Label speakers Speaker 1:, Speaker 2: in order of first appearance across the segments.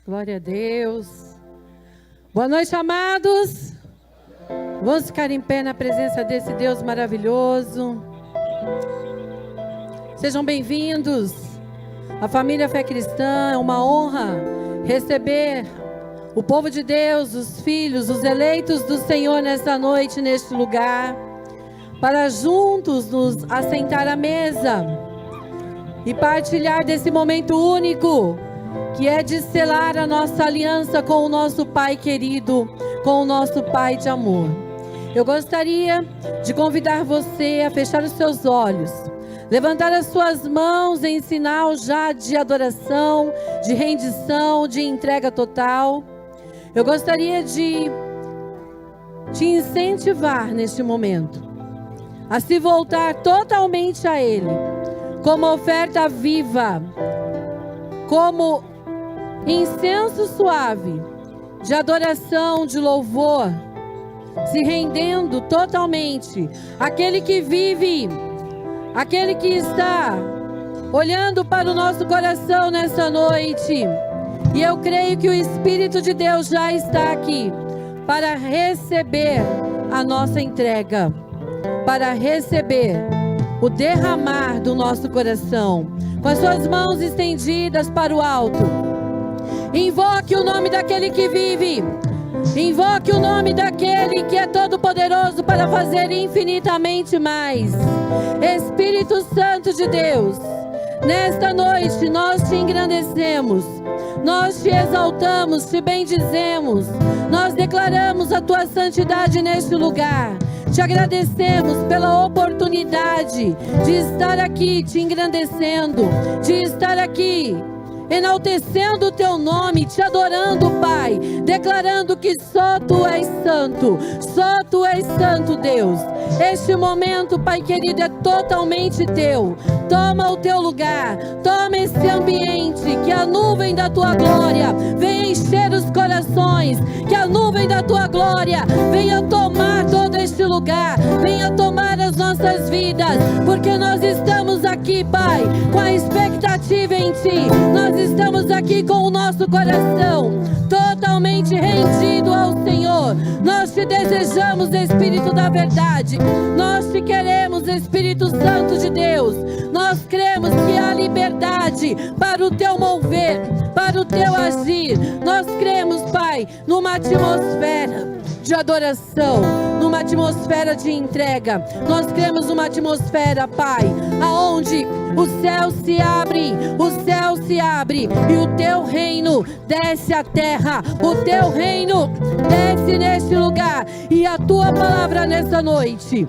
Speaker 1: Glória a Deus. Boa noite, amados. Vamos ficar em pé na presença desse Deus maravilhoso. Sejam bem-vindos. A família Fé Cristã, é uma honra receber o povo de Deus, os filhos, os eleitos do Senhor nesta noite, neste lugar, para juntos nos assentar à mesa e partilhar desse momento único, que é de selar a nossa aliança com o nosso Pai querido, com o nosso Pai de amor. Eu gostaria de convidar você a fechar os seus olhos, levantar as suas mãos em sinal já de adoração, de rendição, de entrega total. Eu gostaria de te incentivar neste momento a se voltar totalmente a Ele, como oferta viva, como incenso suave, de adoração, de louvor, se rendendo totalmente àquele que vive, aquele que está olhando para o nosso coração nessa noite. E eu creio que o Espírito de Deus já está aqui para receber a nossa entrega, para receber o derramar do nosso coração. Com as suas mãos estendidas para o alto, invoque o nome daquele que vive, invoque o nome daquele que é todo poderoso para fazer infinitamente mais. Espírito Santo de Deus, nesta noite nós te engrandecemos, nós te exaltamos, te bendizemos, nós declaramos a tua santidade neste lugar. Te agradecemos pela oportunidade de estar aqui te engrandecendo, de estar aqui enaltecendo o teu nome, te adorando, Pai, declarando que só tu és santo, Deus. Este momento, Pai querido, é totalmente teu. Toma o teu lugar, toma esse ambiente, que a nuvem da tua glória venha encher os corações, que a nuvem da tua glória venha tomar todo este lugar, venha tomar as nossas vidas, porque nós estamos aqui, Pai, com a expectativa em ti. Nós estamos aqui com o nosso coração totalmente rendido ao Senhor. Nós te desejamos, Espírito da verdade. Nós te queremos, Espírito Santo de Deus. Nós cremos que há liberdade para o teu mover, para o teu agir. Nós cremos, Pai, numa atmosfera de adoração, numa atmosfera de entrega. Nós cremos numa atmosfera, Pai, aonde o céu se abre e o teu reino desce à terra, o teu reino desce neste lugar, e a tua palavra nessa noite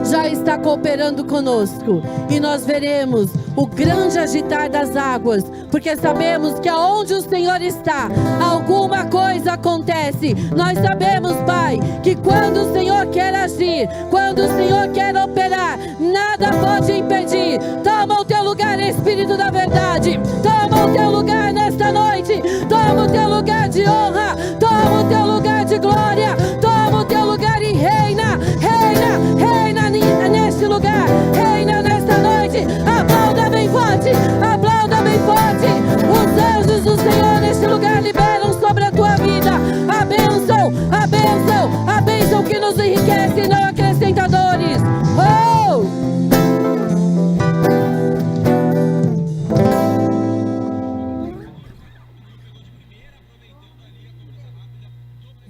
Speaker 1: já está cooperando conosco, e nós veremos o grande agitar das águas, porque sabemos que aonde o Senhor está, alguma coisa acontece. Nós sabemos, Pai, que quando o Senhor quer agir, quando o Senhor quer operar, nada pode impedir. Toma o teu lugar, Espírito da verdade. Toma o teu lugar nesta noite. Toma o teu lugar de honra. Toma o teu lugar de glória. Toma o teu lugar e reina, reina, reina neste lugar. Reina nesta noite. Aplauda bem forte. Aplauda bem forte. Os anjos do Senhor neste lugar liberam sobre a tua vida a bênção, a bênção, a bênção que nos enriquece e não acrescenta dores. Oh!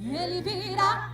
Speaker 1: Ele virá.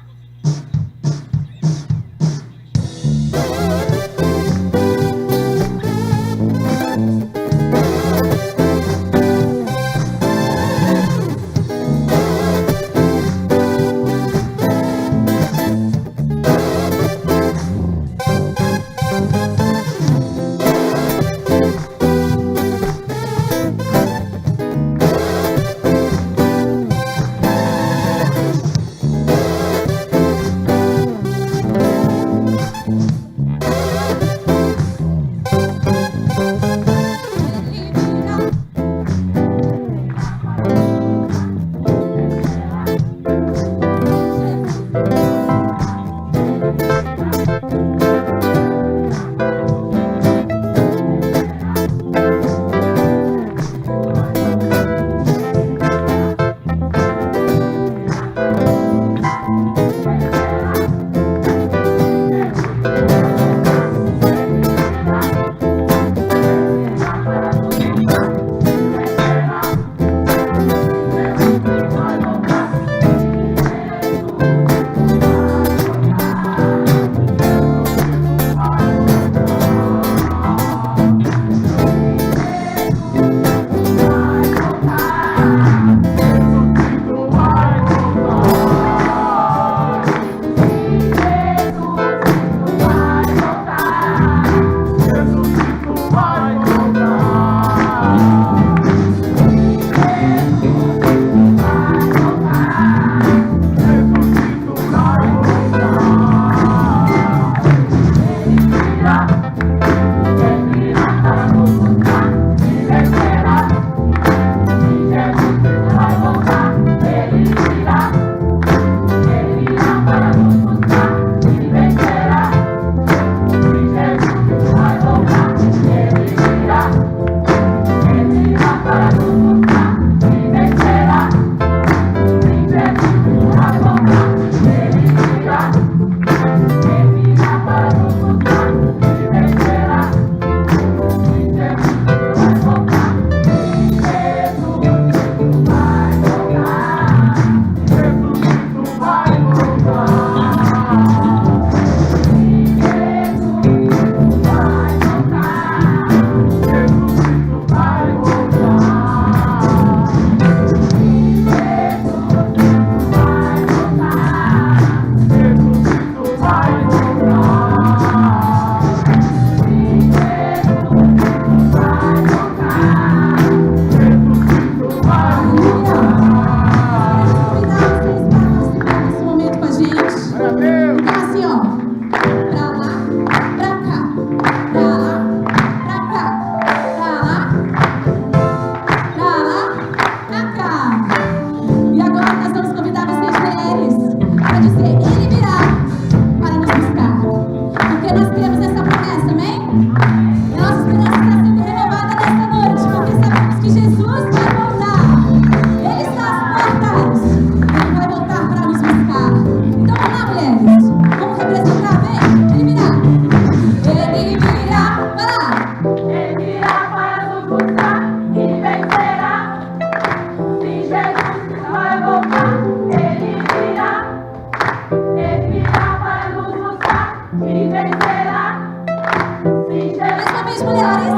Speaker 2: mulheres.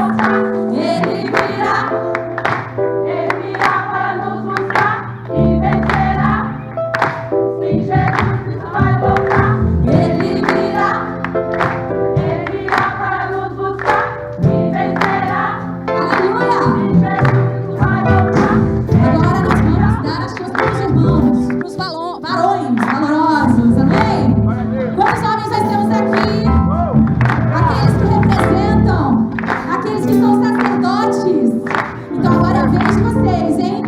Speaker 2: Ele virá para nos buscar e vencerá. Sim, Jesus Cristo vai voltar. Ele virá para nos buscar e vencerá. Aleluia! Sim, Jesus Cristo vai voltar. Agora nós vamos dar as suas para os irmãos, para os varões valorosos, amém? Quantos homens nós temos aqui? Aqueles que representam, aqueles que são sacerdotes. Então agora é a vez de vocês, hein?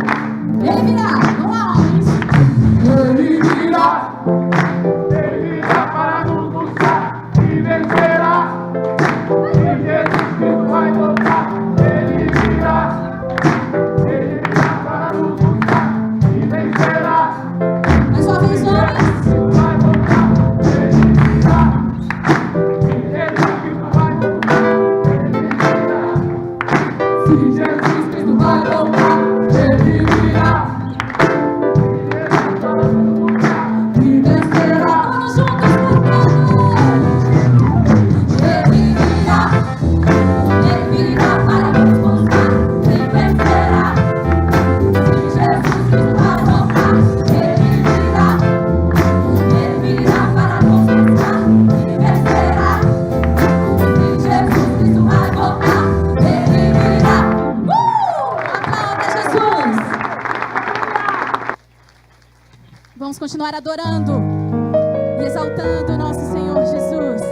Speaker 2: Ele virá, vamos lá, homens.
Speaker 3: Ele virá para nos buscar e vencerá. E Jesus Cristo vai voltar. Ele virá para nos buscar e vencerá.
Speaker 2: Mais uma vez, homens.
Speaker 3: Vai voltar. Ele virá. E Jesus Cristo vai voltar. Ele virá. Se Jesus Cristo vai voltar, ele virá. E vencerá.
Speaker 2: Vamos juntos cantando. Ele virá para nos buscar e vencerá. Se Jesus Cristo vai voltar, ele virá para nos buscar e vencerá. Se Jesus Cristo vai voltar, ele virá. Aplauda Jesus. Vamos continuar adorando e exaltando o nosso Senhor Jesus.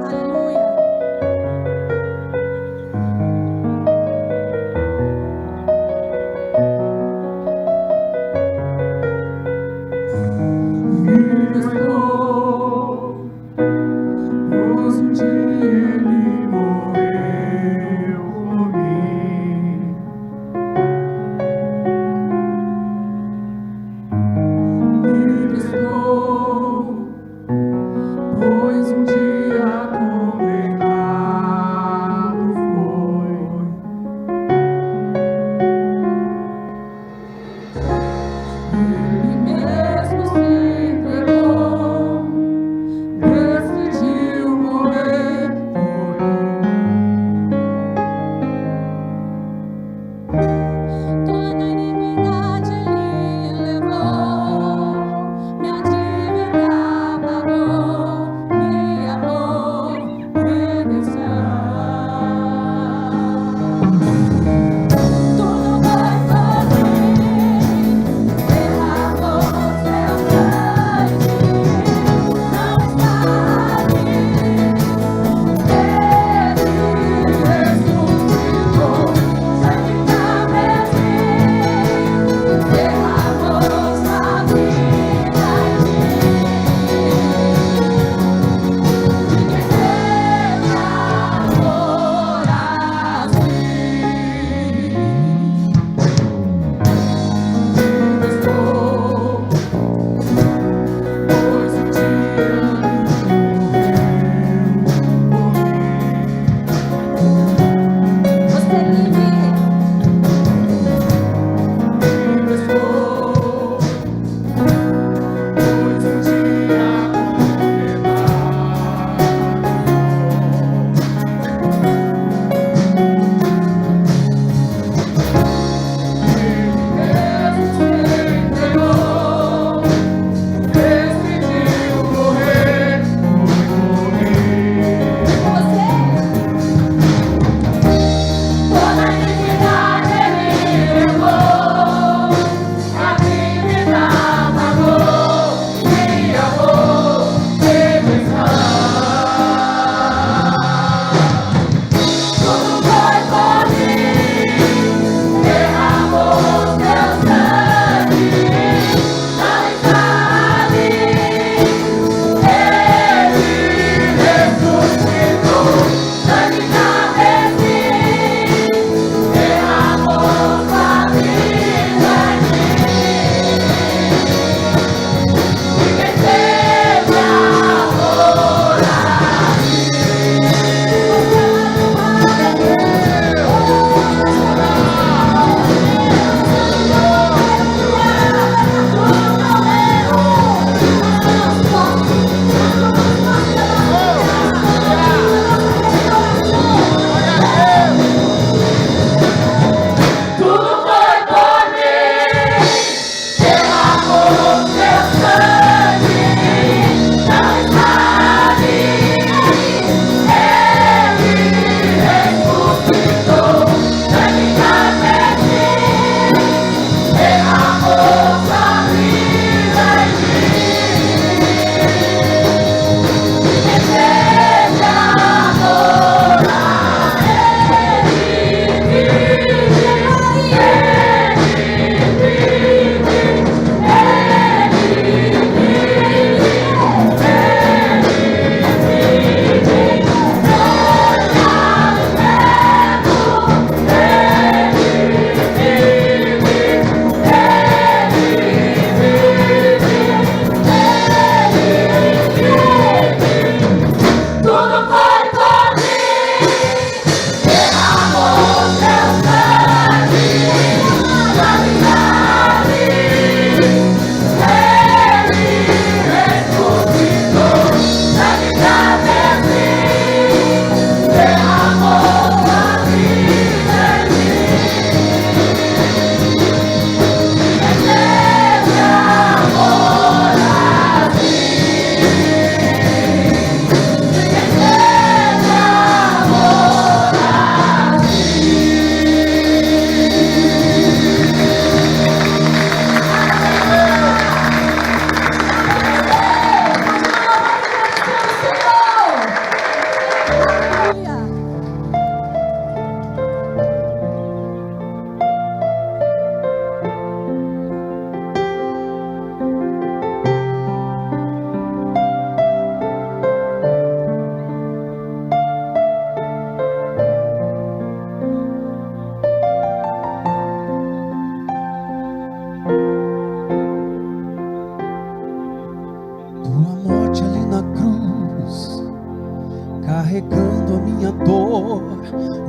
Speaker 2: Aleluia.
Speaker 3: Estou, pois um dia ele morreu por mim. Livre estou, pois um dia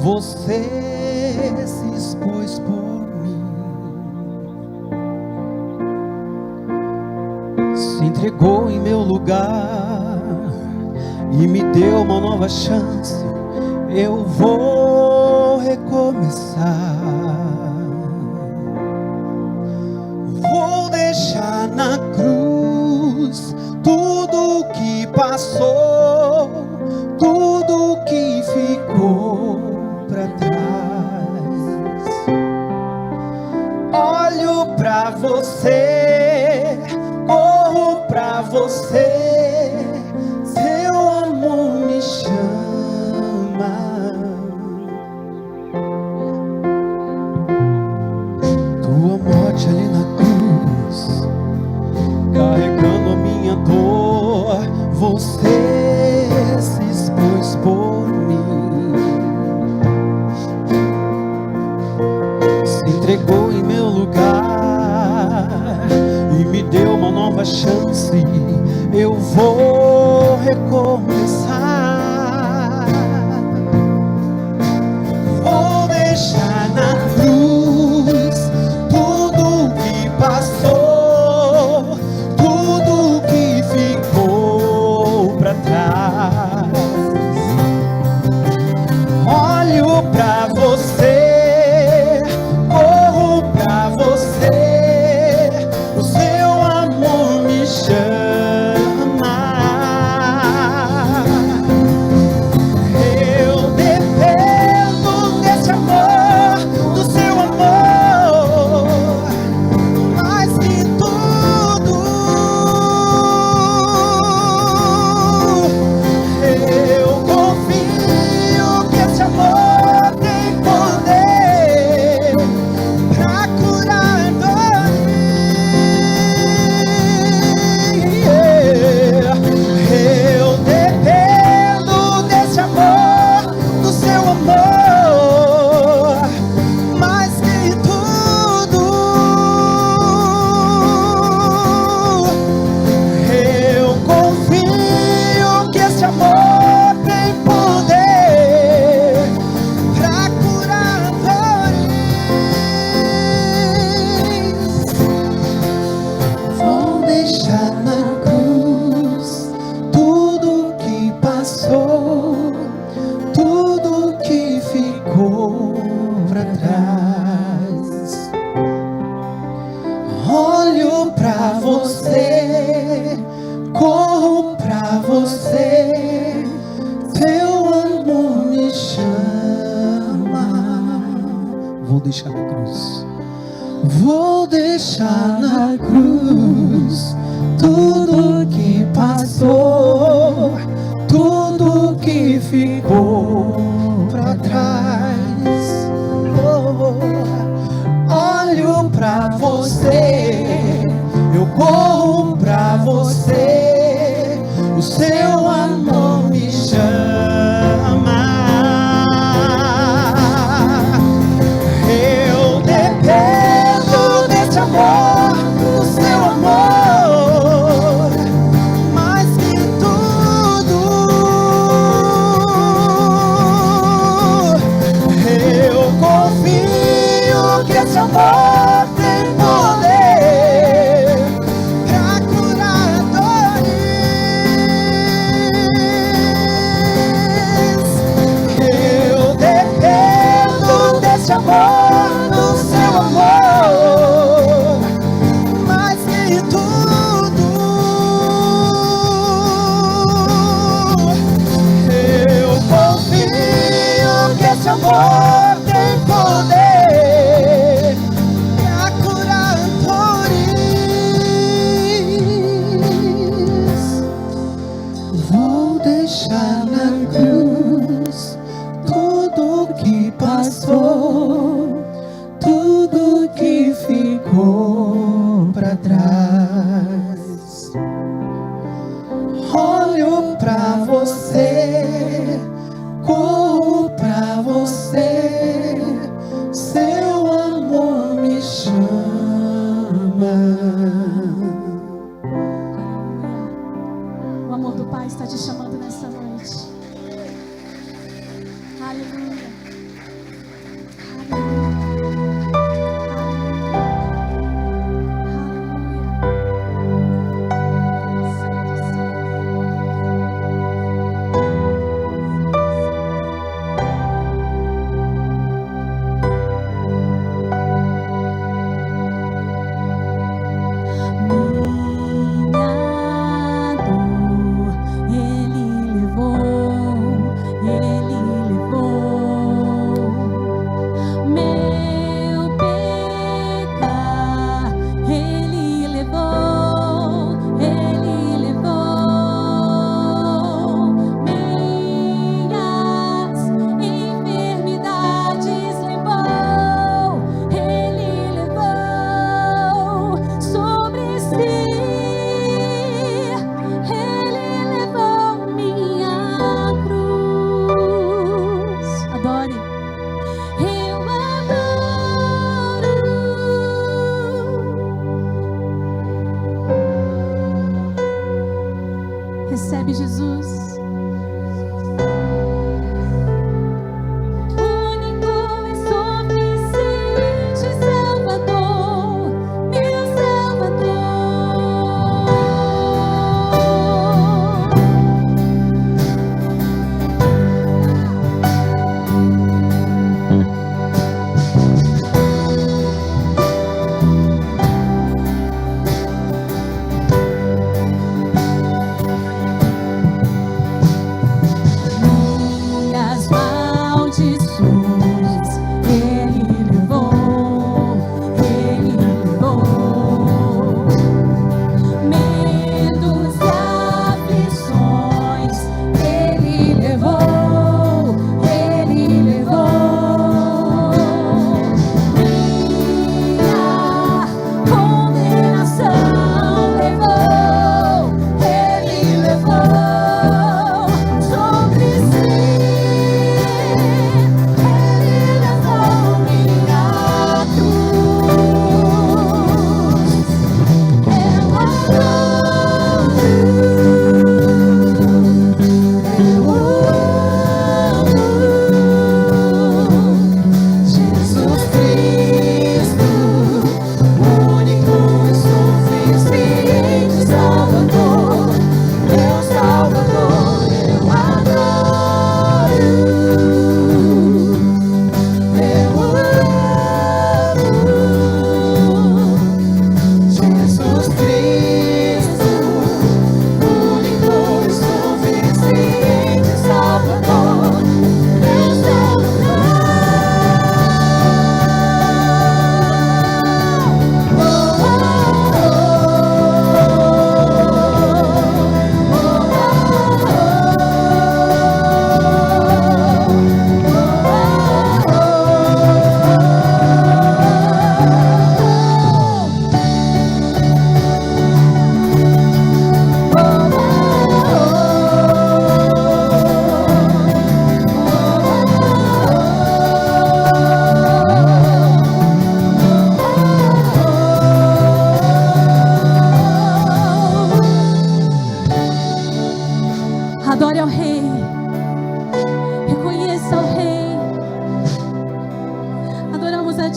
Speaker 4: Você se expôs por mim, se entregou em meu lugar e me deu uma nova chance. Eu vou recomeçar. Vou deixar na cruz tudo que passou, tudo que ficou pra trás. Olho pra você, corro pra você, seu amor me chama. Tua morte ali na cruz, carregando a minha dor, você se expôs por mim, se entregou em meu lugar e me deu uma nova chance. Eu vou recomeçar. Vou deixar na cruz tudo que passou, tudo que ficou pra trás. Olho pra você, corro pra você, o seu amor me chama. Eu dependo desse amor, do seu amor, mais que tudo. Eu confio que esse amor tem poder pra curar eu dependo desse amor, do seu amor, mais que tudo. Eu confio que esse amor tem poder pra curar dores. Vou deixar na cruz tudo que passou, tudo que ficou pra trás. Olho pra você, corro pra você, teu amor me chama. Vou deixar na cruz. Vou deixar na cruz tudo que passou, tudo que ficou pra trás. Olho pra você, eu corro pra você, o seu amor me chama. Eu dependo desse amor, do seu amor, mais que tudo. Eu confio que esse amor tem poder pra curar dores. Eu dependo desse amor, do seu amor, mais que tudo. Eu confio que esse amor tem poder pra curar dores. Vou deixar na cruz tudo que passou, tudo que ficou pra trás. Olho pra você, corro pra você, seu amor me chama.
Speaker 2: O amor do Pai está te chamando nessa noite. Aleluia.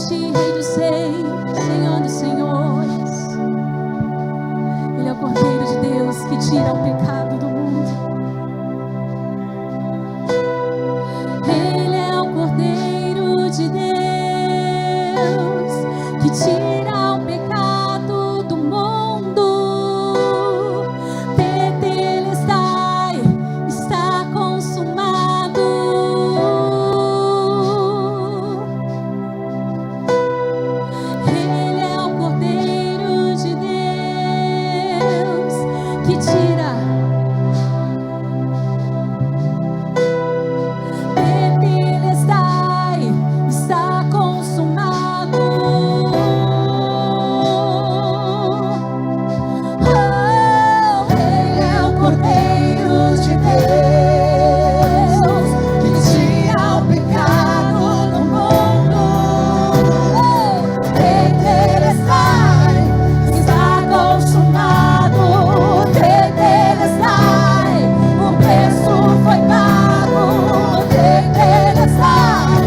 Speaker 2: ti, Rei dos Reis, Senhor dos Senhores. Ele é o Cordeiro de Deus que tira o pecado do mundo. Ele é o Cordeiro de Deus que tira o pecado do mundo. Tetelestai, está consumado. Ele é o Cordeiro de Deus que tira. Tetelestai, está consumado. Oh, ele é o Cordeiro de Deus que tira o pecado do mundo. Tetelestai, está consumado. Tetelestai, o preço foi pago. Tetelestai,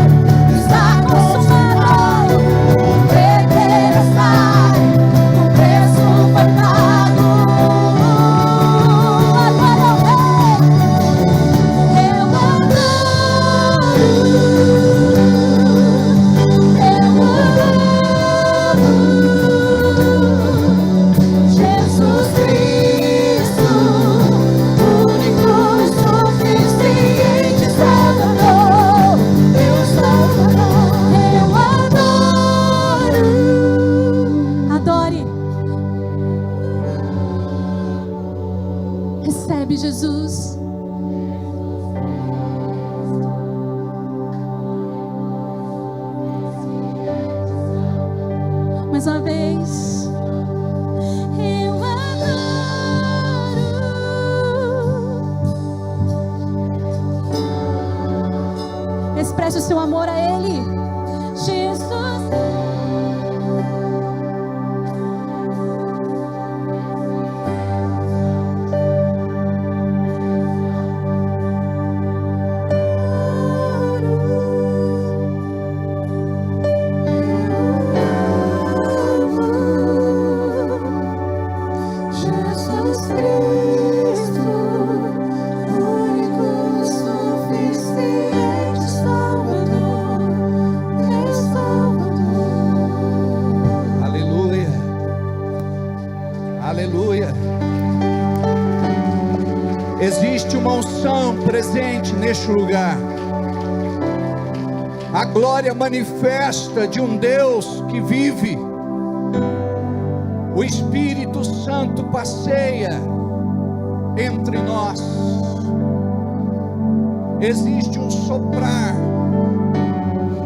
Speaker 2: está consumado. Tetelestai, o preço foi pago. Agora eu Jesus Cristo, único e suficiente Salvador, meu Salvador, eu adoro. Adore. Recebe Jesus. Mais uma vez. Eu adoro. Expresse o seu amor a Ele. Jesus. Jesus Cristo, único e suficiente Salvador, meu Salvador.
Speaker 4: Aleluia. Aleluia. Existe uma unção presente neste lugar. A glória manifesta de um Deus que vive. O Espírito Santo passeia entre nós. Existe um soprar.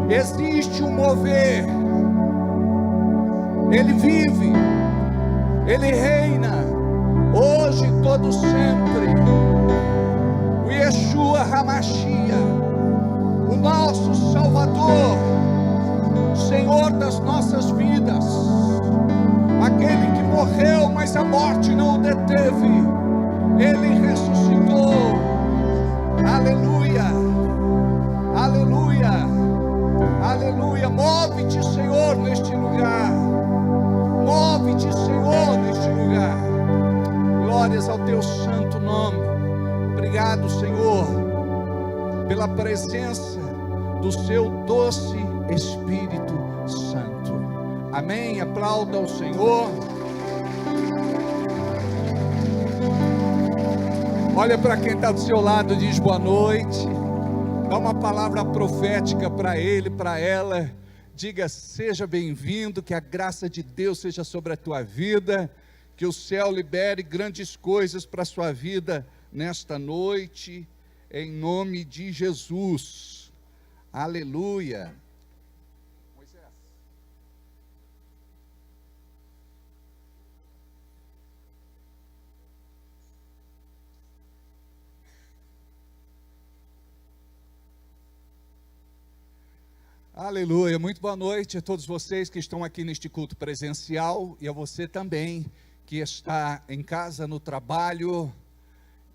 Speaker 4: Existe um mover. Ele vive. Ele reina. Hoje e todo sempre. O Yeshua HaMashiach, o nosso Salvador, Senhor das nossas vidas, aquele que morreu, mas a morte não o deteve, Ele ressuscitou. Aleluia, aleluia, aleluia. Move-te, Senhor, neste lugar. Move-te, Senhor, neste lugar. Glórias ao teu santo nome. Obrigado, Senhor, pela presença do seu doce Espírito Santo. Amém. Aplauda ao Senhor. Olha para quem está do seu lado e diz boa noite. Dá uma palavra profética para ele, para ela. Diga: seja bem-vindo, que a graça de Deus seja sobre a tua vida, que o céu libere grandes coisas para a sua vida nesta noite, em nome de Jesus. Aleluia. Moisés. Aleluia, muito boa noite a todos vocês que estão aqui neste culto presencial e a você também que está em casa, no trabalho,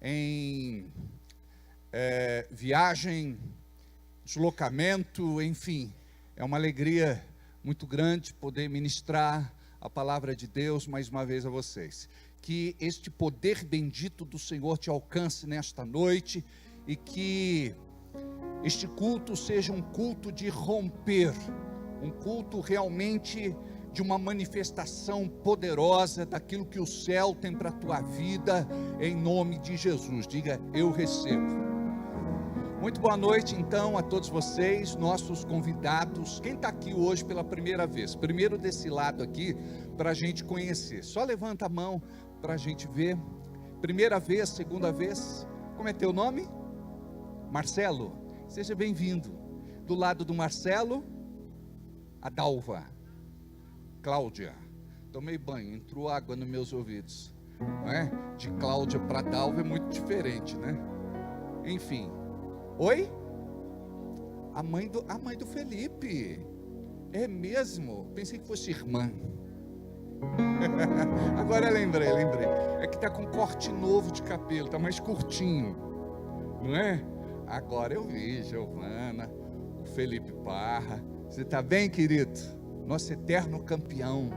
Speaker 4: em viagem, deslocamento, enfim. É uma alegria muito grande poder ministrar a palavra de Deus mais uma vez a vocês. Que este poder bendito do Senhor te alcance nesta noite e que este culto seja um culto de romper, um culto realmente de uma manifestação poderosa daquilo que o céu tem para a tua vida, em nome de Jesus. Diga, eu recebo. Muito boa noite então a todos vocês, nossos convidados. Quem está aqui hoje pela primeira vez? Primeiro desse lado aqui, para a gente conhecer. Só levanta a mão para a gente ver. Primeira vez, segunda vez. Como é teu nome? Marcelo. Seja bem-vindo. Do lado do Marcelo, a Dalva. Cláudia. Tomei banho, entrou água nos meus ouvidos. Não é? De Cláudia para Dalva é muito diferente, né? Enfim. Oi? A mãe do Felipe. É mesmo? Pensei que fosse irmã. Agora lembrei. É que está com corte novo de cabelo, está mais curtinho, não é? Agora eu vi, Giovana, o Felipe Parra. Você está bem, querido? Nosso eterno campeão,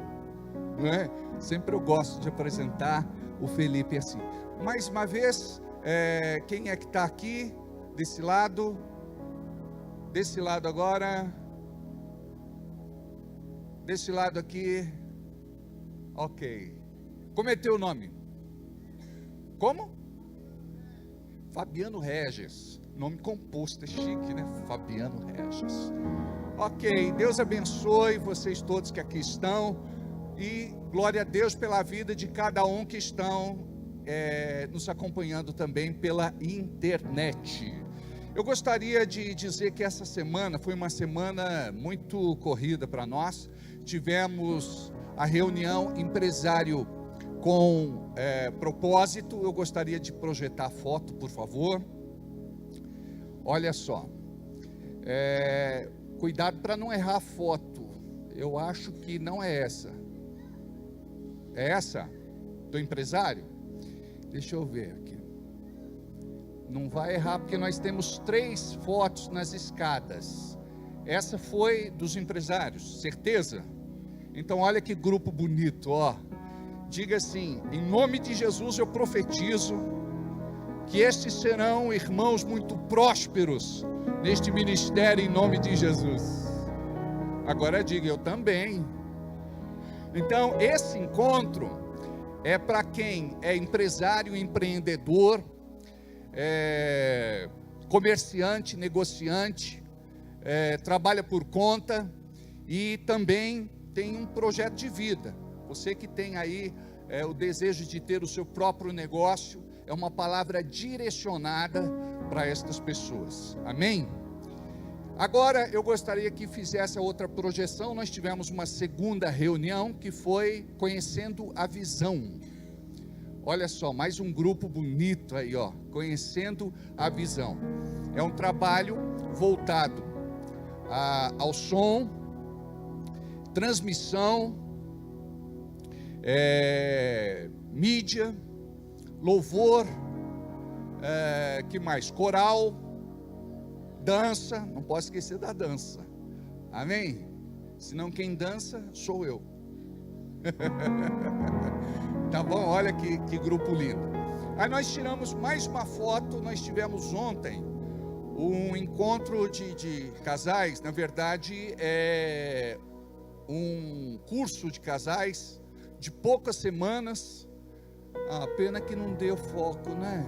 Speaker 4: não é? Sempre eu gosto de apresentar o Felipe assim. Mais uma vez, quem é que está aqui? Desse lado agora, desse lado aqui, ok. Como é teu nome? Como? Fabiano Regis, nome composto, é chique, né? Fabiano Regis. Ok, Deus abençoe vocês todos que aqui estão, e glória a Deus pela vida de cada um que estão nos acompanhando também pela internet. Eu gostaria de dizer que essa semana foi uma semana muito corrida para nós. Tivemos a reunião empresário com propósito. Eu gostaria de projetar a foto, por favor. Olha só, cuidado para não errar a foto. Eu acho que não é essa. É essa? Do empresário? Deixa eu ver aqui. Não vai errar, porque nós temos 3 fotos nas escadas. Essa foi dos empresários, certeza? Então olha que grupo bonito, ó. Diga assim: em nome de Jesus eu profetizo que estes serão irmãos muito prósperos neste ministério, em nome de Jesus. Agora diga, eu também. Então esse encontro é para quem é empresário, empreendedor, comerciante, negociante, trabalha por conta e também tem um projeto de vida. Você que tem aí o desejo de ter o seu próprio negócio, é uma palavra direcionada para estas pessoas. Amém? Agora eu gostaria que fizesse a outra projeção. Nós tivemos uma segunda reunião que foi conhecendo a visão. Olha só, mais um grupo bonito aí, ó, conhecendo a visão. É um trabalho voltado ao som, transmissão, mídia, louvor, que mais? Coral, dança, não posso esquecer da dança. Amém? Senão quem dança sou eu. Tá bom? Olha que grupo lindo. Aí nós tiramos mais uma foto. Nós tivemos ontem um encontro de casais. Na verdade é um curso de casais de poucas semanas. Pena que não deu foco, né?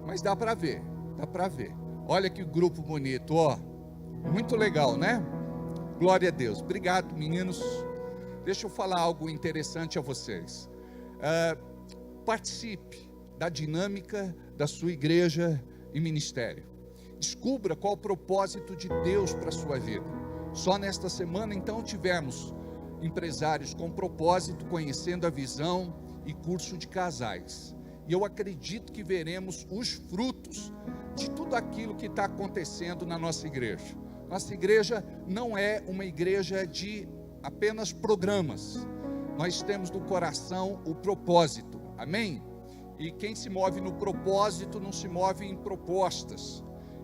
Speaker 4: Mas dá para ver, dá para ver. Olha que grupo bonito, ó. Muito legal, né? Glória a Deus. Obrigado, meninos. Deixa eu falar algo interessante a vocês. Participe da dinâmica da sua igreja e ministério. Descubra qual o propósito de Deus para a sua vida. Só nesta semana, então, tivemos empresários com propósito, conhecendo a visão e curso de casais. E eu acredito que veremos os frutos de tudo aquilo que está acontecendo na nossa igreja. Nossa igreja não é uma igreja de apenas programas. Nós temos no coração o propósito, amém? E quem se move no propósito não se move em propostas.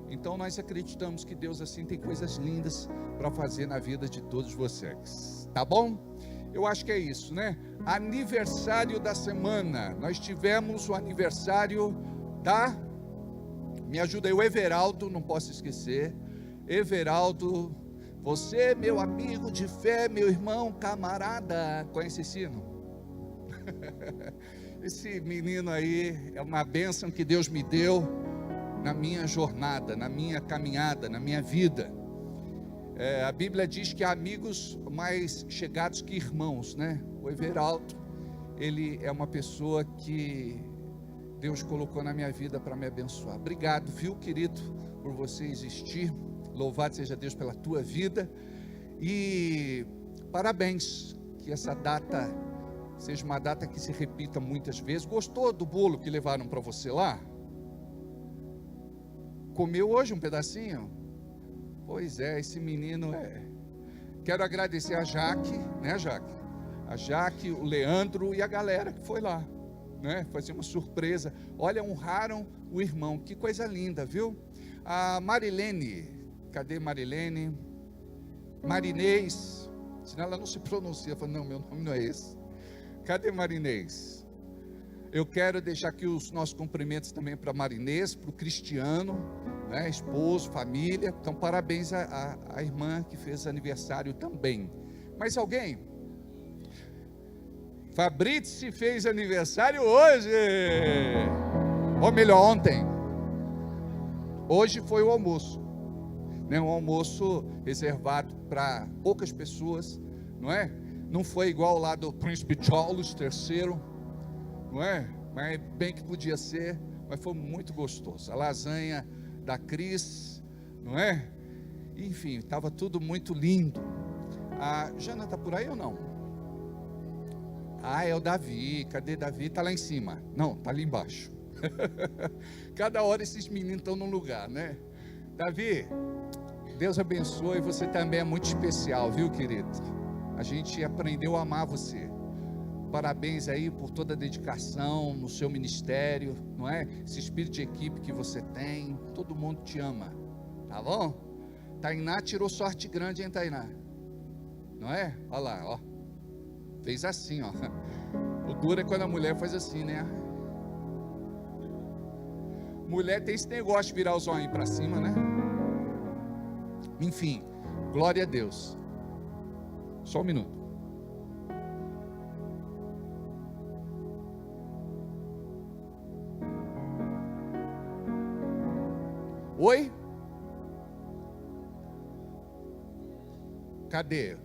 Speaker 4: Então nós acreditamos que Deus assim tem coisas lindas para fazer na vida de todos vocês, tá bom? Eu acho que é isso, né? Aniversário da semana, nós tivemos o aniversário me ajuda aí, o Everaldo, não posso esquecer, Everaldo, você, meu amigo de fé, meu irmão, camarada, conhece esse hino? Esse menino aí é uma bênção que Deus me deu na minha jornada, na minha caminhada, na minha vida. A Bíblia diz que há amigos mais chegados que irmãos, né? O Everaldo, ele é uma pessoa que Deus colocou na minha vida para me abençoar. Obrigado, viu, querido, por você existir. Louvado seja Deus pela tua vida. E parabéns, que essa data seja uma data que se repita muitas vezes. Gostou do bolo que levaram para você lá? Comeu hoje um pedacinho? Pois é, esse menino Quero agradecer a Jaque, né, Jaque? A Jaque, o Leandro e a galera que foi lá, né? Fazer uma surpresa. Olha, honraram o irmão, que coisa linda, viu? A Marilene, cadê Marilene? Marinês, senão ela não se pronuncia. Eu falo, não, meu nome não é esse. Cadê Marinês? Eu quero deixar aqui os nossos cumprimentos também para Marinês, para o Cristiano, né, esposo, família. Então parabéns à irmã que fez aniversário também. Mais alguém? Fabrício fez aniversário hoje, ou melhor, ontem. Hoje foi o almoço, né? Um almoço reservado para poucas pessoas, não é? Não foi igual lá do Príncipe Charles III, não é? Mas bem que podia ser, mas foi muito gostoso. A lasanha da Cris, não é? Enfim, estava tudo muito lindo. A Jana está por aí ou não? É o Davi. Cadê Davi? Está lá em cima. Não, está ali embaixo. Cada hora esses meninos estão num lugar, né? Davi, Deus abençoe. Você também é muito especial, viu, querido? A gente aprendeu a amar você. Parabéns aí por toda a dedicação no seu ministério, não é? Esse espírito de equipe que você tem, todo mundo te ama, tá bom? Tainá tirou sorte grande, hein, Tainá? Não é? Olha lá, ó. Fez assim, ó. O duro é quando a mulher faz assim, né? Mulher tem esse negócio de virar os olhos para cima, né? Enfim, glória a Deus. Só um minuto. Oi? Cadê?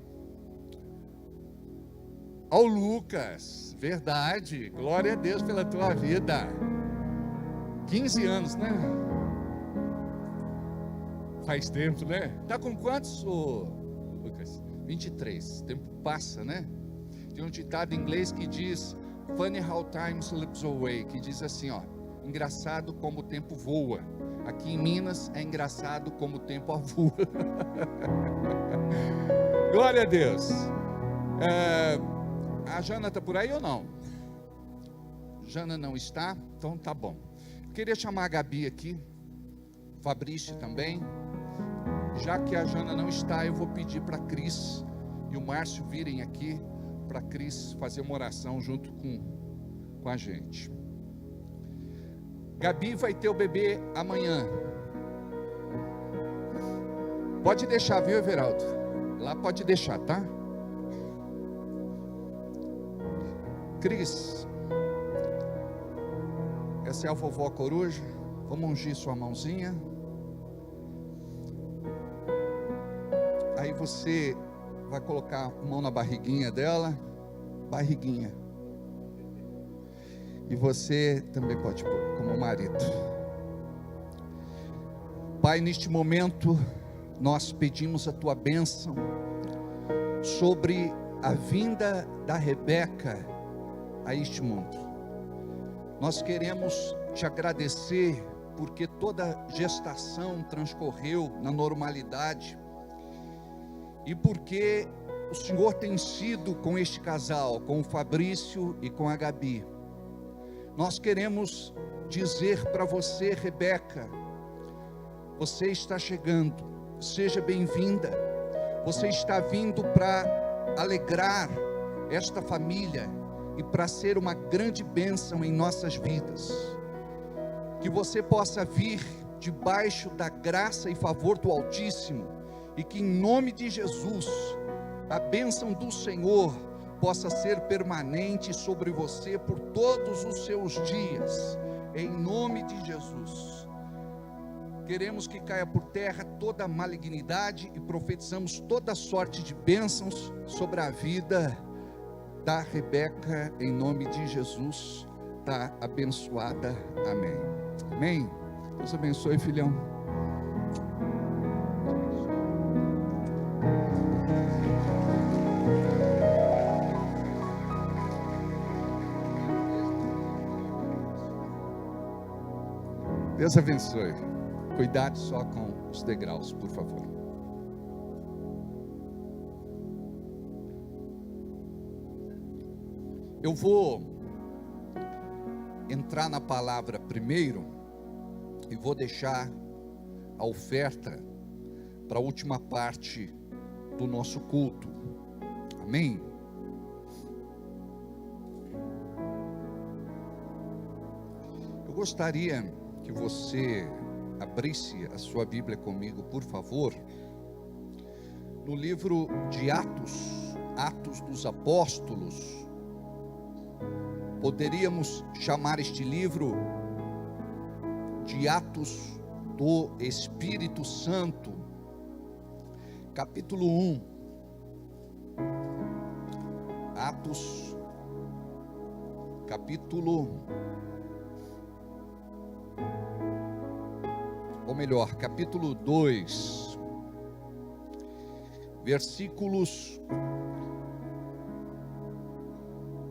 Speaker 4: Ó, Lucas, verdade, glória a Deus pela tua vida. 15 anos, né? Faz tempo, né? Tá com quantos, Lucas? 23, tempo passa, né? Tem um ditado em inglês que diz funny how time slips away, que diz assim, ó, engraçado como o tempo voa. Aqui em Minas é engraçado como o tempo voa. Glória a Deus. A Jana está por aí ou não? Jana não está? Então tá bom. Queria chamar a Gabi aqui, Fabrício também. Já que a Jana não está, eu vou pedir para a Cris e o Márcio virem aqui para a Cris fazer uma oração junto com a gente. Gabi vai ter o bebê amanhã. Pode deixar, viu, Everaldo? Lá pode deixar, tá? Cris, essa é a vovó Coruja. Vamos ungir sua mãozinha. Aí você vai colocar a mão na barriguinha dela. Barriguinha. E você também pode pôr como marido. Pai, neste momento nós pedimos a tua bênção sobre a vinda da Rebeca a este mundo. Nós queremos te agradecer porque toda gestação transcorreu na normalidade e porque o Senhor tem sido com este casal, com o Fabrício e com a Gabi. Nós queremos dizer para você, Rebeca, você está chegando, seja bem-vinda. Você está vindo para alegrar esta família e para ser uma grande bênção em nossas vidas. Que você possa vir debaixo da graça e favor do Altíssimo, e que em nome de Jesus, a bênção do Senhor possa ser permanente sobre você por todos os seus dias, em nome de Jesus. Queremos que caia por terra toda a malignidade e profetizamos toda sorte de bênçãos sobre a vida da Rebeca, em nome de Jesus. Está abençoada, amém. Amém. Deus abençoe, filhão. Deus abençoe. Cuidado só com os degraus, por favor. Eu vou entrar na palavra primeiro e vou deixar a oferta para a última parte do nosso culto. Amém? Eu gostaria que você abrisse a sua Bíblia comigo, por favor, no livro de Atos dos Apóstolos. Poderíamos chamar este livro de Atos do Espírito Santo, capítulo 1. Atos, capítulo 2, versículos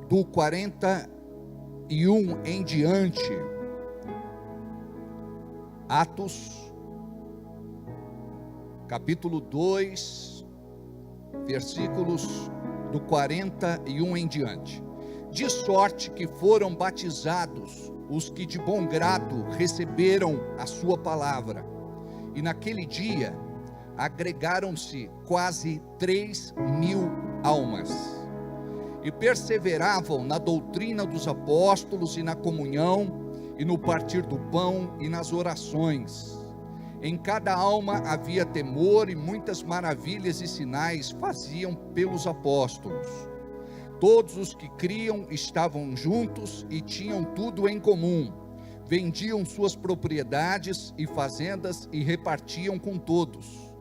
Speaker 4: do 41 em diante. Atos, capítulo 2, versículos do 41 em diante. De sorte que foram batizados os que de bom grado receberam a sua palavra, e naquele dia agregaram-se quase 3.000 almas, e perseveravam na doutrina dos apóstolos e na comunhão, e no partir do pão e nas orações. Em cada alma havia temor, e muitas maravilhas e sinais faziam pelos apóstolos. Todos os que criam estavam juntos e tinham tudo em comum. Vendiam suas propriedades e fazendas e repartiam com todos,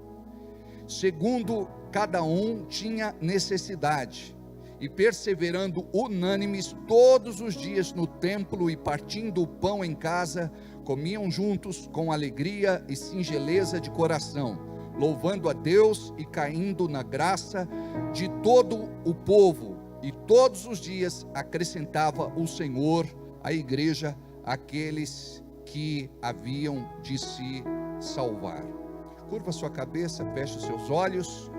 Speaker 4: segundo cada um tinha necessidade. E perseverando unânimes todos os dias no templo e partindo o pão em casa, comiam juntos com alegria e singeleza de coração, louvando a Deus e caindo na graça de todo o povo. E todos os dias acrescentava o Senhor à igreja aqueles que haviam de se salvar. Curva sua cabeça, feche os seus olhos.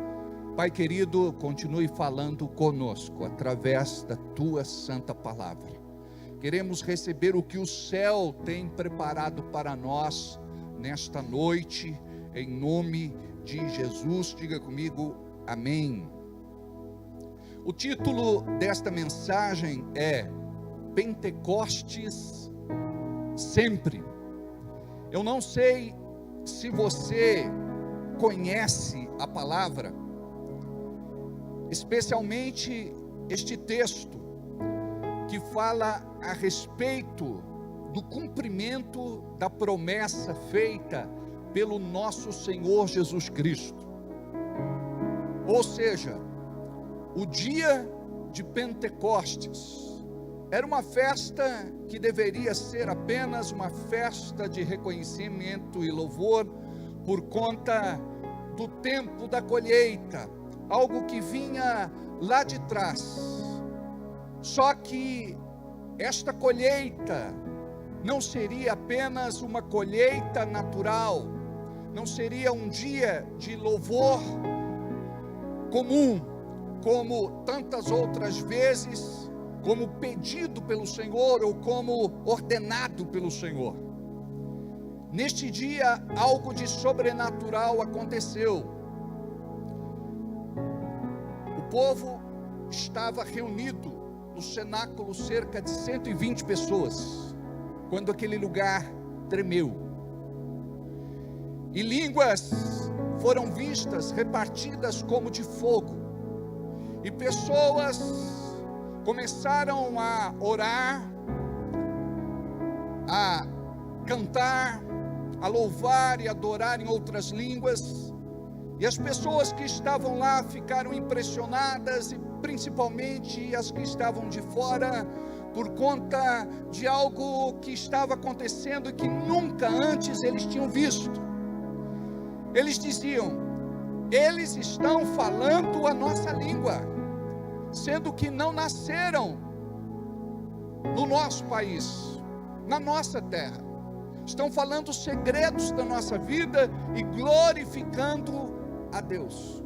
Speaker 4: Pai querido, continue falando conosco através da tua santa palavra. Queremos receber o que o céu tem preparado para nós nesta noite, em nome de Jesus. Diga comigo, amém. O título desta mensagem é Pentecostes Sempre. Eu não sei se você conhece a palavra, especialmente este texto que fala a respeito do cumprimento da promessa feita pelo nosso Senhor Jesus Cristo. Ou seja, o dia de Pentecostes era uma festa que deveria ser apenas uma festa de reconhecimento e louvor por conta do tempo da colheita, algo que vinha lá de trás. Só que esta colheita não seria apenas uma colheita natural, não seria um dia de louvor comum, como tantas outras vezes, como pedido pelo Senhor ou como ordenado pelo Senhor. Neste dia, algo de sobrenatural aconteceu. povo estava reunido no cenáculo, cerca de 120 pessoas, quando aquele lugar tremeu. E línguas foram vistas, repartidas como de fogo. E pessoas começaram a orar, a cantar, a louvar e adorar em outras línguas. E as pessoas que estavam lá ficaram impressionadas, e principalmente as que estavam de fora, por conta de algo que estava acontecendo e que nunca antes eles tinham visto. Eles diziam: eles estão falando a nossa língua, sendo que não nasceram no nosso país, na nossa terra. Estão falando segredos da nossa vida e glorificando a Deus.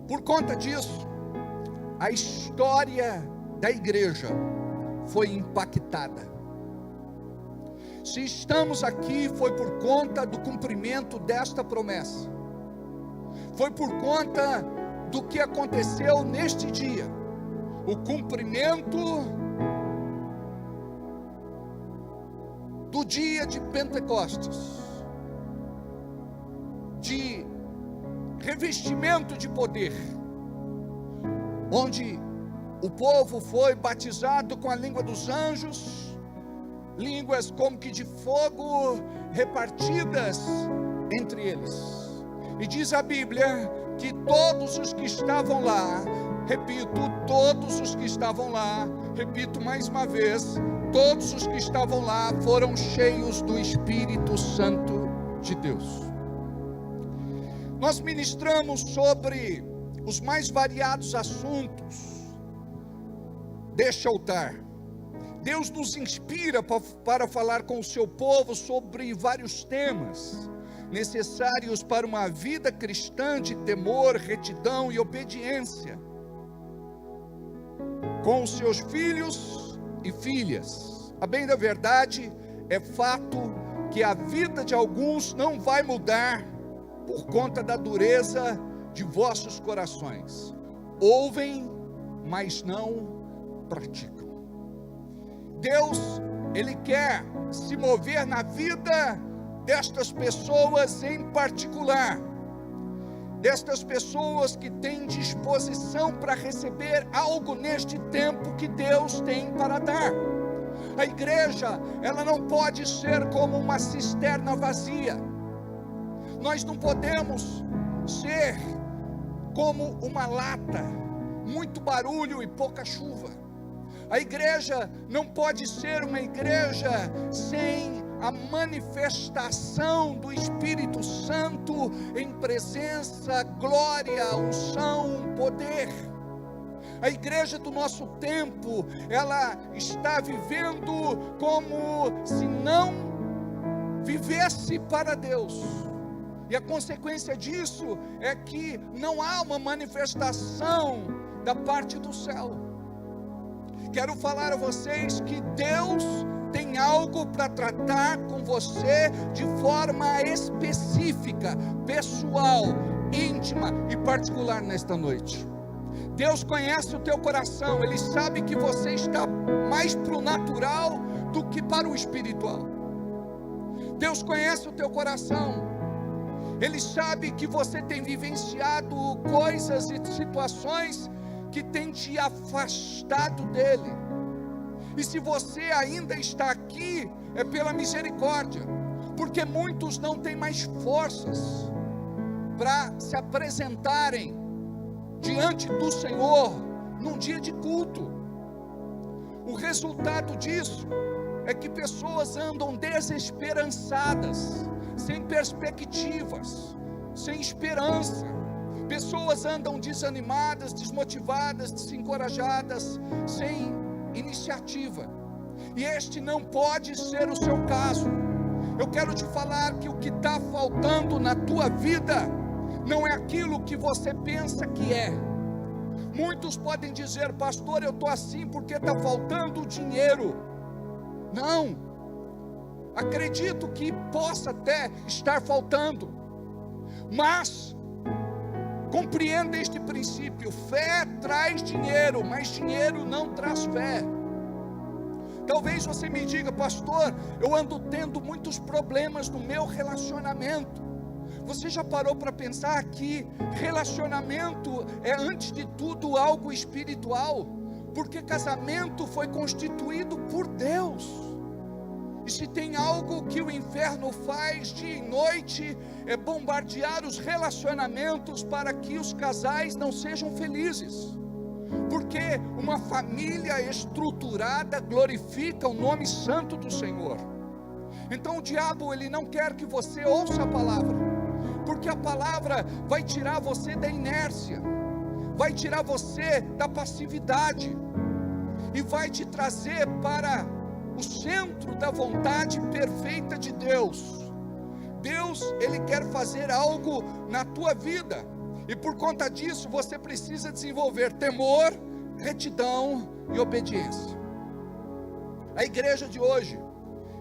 Speaker 4: Por conta disso, a história da igreja foi impactada. Se estamos aqui, foi por conta do cumprimento desta promessa. Foi por conta do que aconteceu neste dia. O cumprimento do dia de Pentecostes, de revestimento de poder, onde o povo foi batizado com a língua dos anjos, línguas como que de fogo repartidas entre eles. E diz a Bíblia que todos os que estavam lá, repito, todos os que estavam lá, repito mais uma vez, todos os que estavam lá foram cheios do Espírito Santo de Deus. Nós ministramos sobre os mais variados assuntos deste altar. Deus nos inspira para falar com o seu povo sobre vários temas necessários para uma vida cristã de temor, retidão e obediência, com os seus filhos e filhas. A bem da verdade, é fato que a vida de alguns não vai mudar por conta da dureza de vossos corações. Ouvem, mas não praticam. Deus, Ele quer se mover na vida destas pessoas em particular, destas pessoas que têm disposição para receber algo neste tempo que Deus tem para dar. A igreja, ela não pode ser como uma cisterna vazia. Nós não podemos ser como uma lata, muito barulho e pouca chuva. A igreja não pode ser uma igreja sem a manifestação do Espírito Santo em presença, glória, unção, poder. A igreja do nosso tempo, ela está vivendo como se não vivesse para Deus. E a consequência disso é que não há uma manifestação da parte do céu. Quero falar a vocês que Deus tem algo para tratar com você de forma específica, pessoal, íntima e particular nesta noite. Deus conhece o teu coração, Ele sabe que você está mais para o natural do que para o espiritual. Deus conhece o teu coração, Ele sabe que você tem vivenciado coisas e situações que tem te afastado dele. E se você ainda está aqui, é pela misericórdia, porque muitos não têm mais forças para se apresentarem diante do Senhor num dia de culto. O resultado disso é que pessoas andam desesperançadas, sem perspectivas, sem esperança. Pessoas andam desanimadas, desmotivadas, desencorajadas, sem iniciativa. E este não pode ser o seu caso. Eu quero te falar que o que está faltando na tua vida não é aquilo que você pensa que é. Muitos podem dizer: pastor, eu estou assim porque está faltando dinheiro. Não, acredito que possa até estar faltando, mas Compreenda este princípio: fé traz dinheiro, mas dinheiro não traz fé. Talvez você me diga: pastor, eu ando tendo muitos problemas no meu relacionamento. Você já parou para pensar que relacionamento é, antes de tudo, algo espiritual? Porque casamento foi constituído por Deus. E se tem algo que o inferno faz dia e noite, é bombardear os relacionamentos para que os casais não sejam felizes. Porque uma família estruturada glorifica o nome santo do Senhor. Então o diabo, ele não quer que você ouça a palavra, porque a palavra vai tirar você da inércia, vai tirar você da passividade, e vai te trazer para o centro da vontade perfeita de Deus. Deus, Ele quer fazer algo na tua vida, e por conta disso você precisa desenvolver temor, retidão e obediência. A igreja de hoje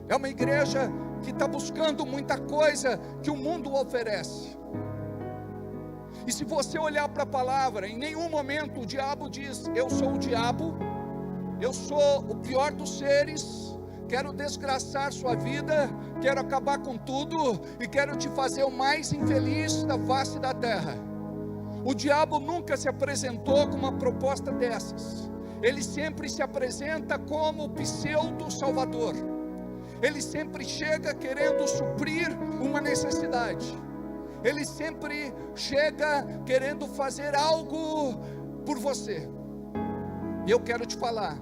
Speaker 4: é uma igreja que está buscando muita coisa que o mundo oferece. E se você olhar para a palavra, em nenhum momento o diabo diz: eu sou o diabo, eu sou o pior dos seres, quero desgraçar sua vida, quero acabar com tudo e quero te fazer o mais infeliz da face da terra. O diabo nunca se apresentou com uma proposta dessas. Ele sempre se apresenta como pseudo-salvador. Ele sempre chega querendo suprir uma necessidade. Ele sempre chega querendo fazer algo por você. E eu quero te falar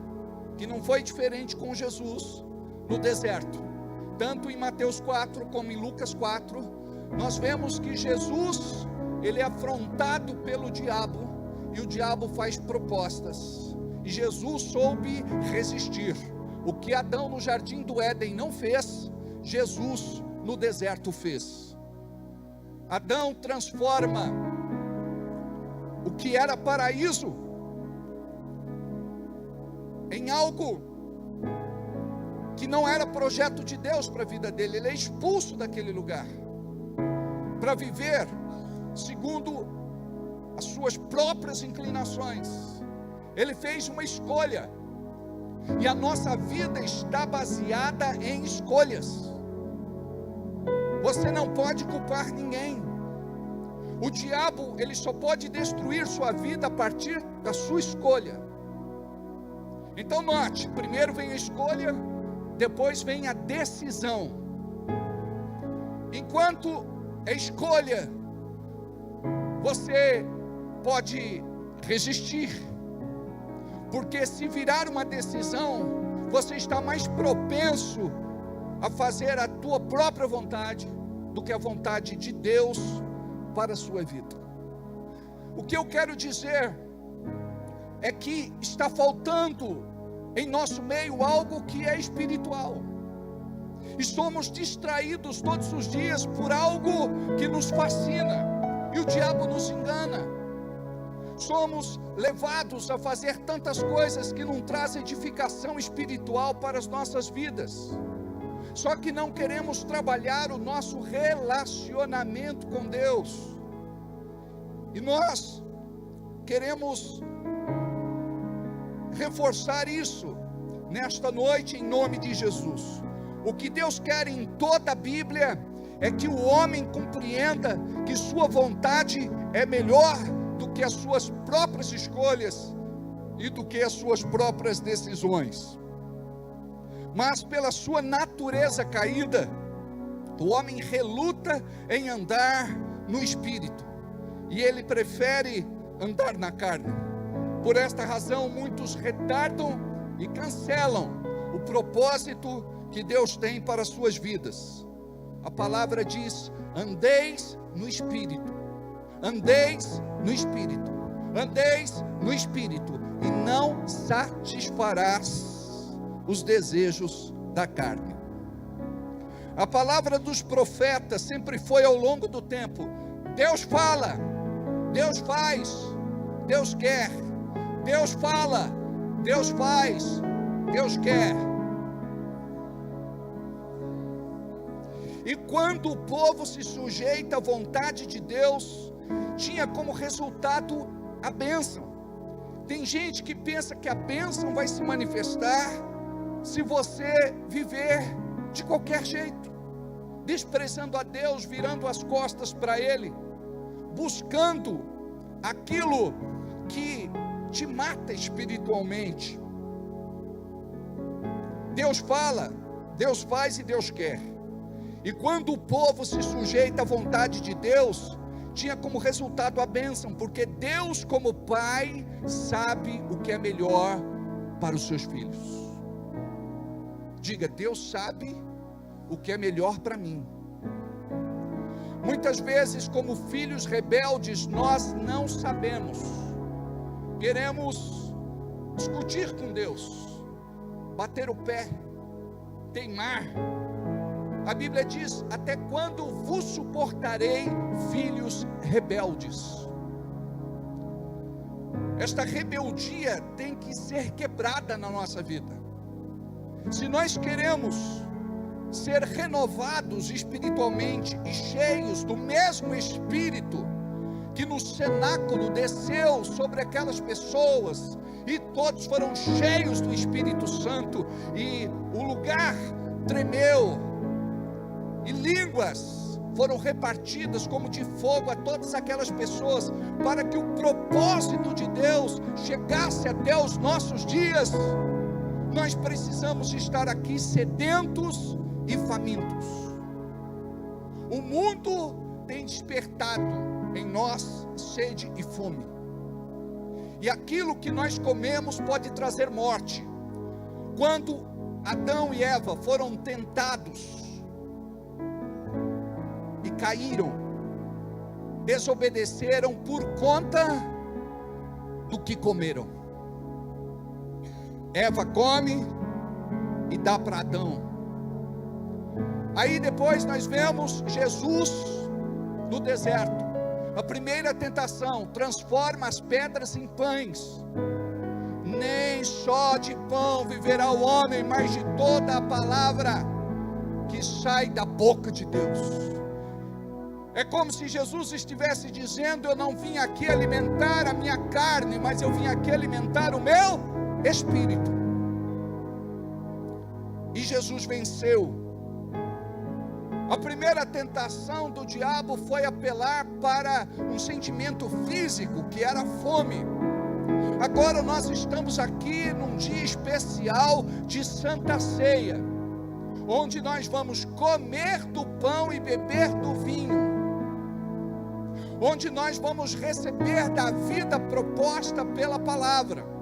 Speaker 4: que não foi diferente com Jesus no deserto. Tanto em Mateus 4 como em Lucas 4, nós vemos que Jesus, ele é afrontado pelo diabo, e o diabo faz propostas, e Jesus soube resistir. O que Adão no jardim do Éden não fez, Jesus no deserto fez. Adão transforma o que era paraíso em algo que não era projeto de Deus para a vida dele. Ele é expulso daquele lugar para viver segundo as suas próprias inclinações. Ele fez uma escolha, e a nossa vida está baseada em escolhas. Você não pode culpar ninguém. O diabo, ele só pode destruir sua vida a partir da sua escolha. Então note, primeiro vem a escolha, depois vem a decisão. Enquanto é escolha, você pode resistir, porque se virar uma decisão, você está mais propenso a fazer a tua própria vontade do que a vontade de Deus para a sua vida. O que eu quero dizer é que está faltando em nosso meio algo que é espiritual, e somos distraídos todos os dias por algo que nos fascina, e o diabo nos engana. Somos levados a fazer tantas coisas que não trazem edificação espiritual para as nossas vidas. Só que não queremos trabalhar o nosso relacionamento com Deus. E nós queremos reforçar isso nesta noite em nome de Jesus. O que Deus quer em toda a Bíblia é que o homem compreenda que sua vontade é melhor do que as suas próprias escolhas e do que as suas próprias decisões. Mas pela sua natureza caída, o homem reluta em andar no espírito, e ele prefere andar na carne. Por esta razão, muitos retardam e cancelam o propósito que Deus tem para as suas vidas. A palavra diz: andeis no espírito, andeis no espírito, andeis no espírito, e não satisfarás os desejos da carne. A palavra dos profetas sempre foi ao longo do tempo: Deus fala, Deus faz, Deus quer. Deus fala, Deus faz, Deus quer. E quando o povo se sujeita à vontade de Deus, tinha como resultado a bênção. Tem gente que pensa que a bênção vai se manifestar se você viver de qualquer jeito, desprezando a Deus, virando as costas para Ele, buscando aquilo que te mata espiritualmente. Deus fala, Deus faz e Deus quer. E quando o povo se sujeita à vontade de Deus, tinha como resultado a bênção, porque Deus, como Pai, sabe o que é melhor para os seus filhos. Diga, Deus sabe o que é melhor para mim. Muitas vezes, como filhos rebeldes, nós não sabemos. Queremos discutir com Deus, bater o pé, teimar. A Bíblia diz: até quando vos suportarei, filhos rebeldes? Esta rebeldia tem que ser quebrada na nossa vida. Se nós queremos ser renovados espiritualmente e cheios do mesmo Espírito que no cenáculo desceu sobre aquelas pessoas, e todos foram cheios do Espírito Santo, e o lugar tremeu, e línguas foram repartidas como de fogo a todas aquelas pessoas, para que o propósito de Deus chegasse até os nossos dias. Nós precisamos estar aqui sedentos e famintos. O mundo tem despertado em nós sede e fome, e aquilo que nós comemos pode trazer morte. Quando Adão e Eva foram tentados e caíram, desobedeceram por conta do que comeram. Eva come e dá para Adão. Aí depois nós vemos Jesus no deserto. A primeira tentação: transforma as pedras em pães. Nem só de pão viverá o homem, mas de toda a palavra que sai da boca de Deus. É como se Jesus estivesse dizendo: eu não vim aqui alimentar a minha carne, mas eu vim aqui alimentar o meu espírito. E Jesus venceu. A primeira tentação do diabo foi apelar para um sentimento físico, que era a fome. Agora nós estamos aqui num dia especial de Santa Ceia, onde nós vamos comer do pão e beber do vinho, onde nós vamos receber da vida proposta pela palavra,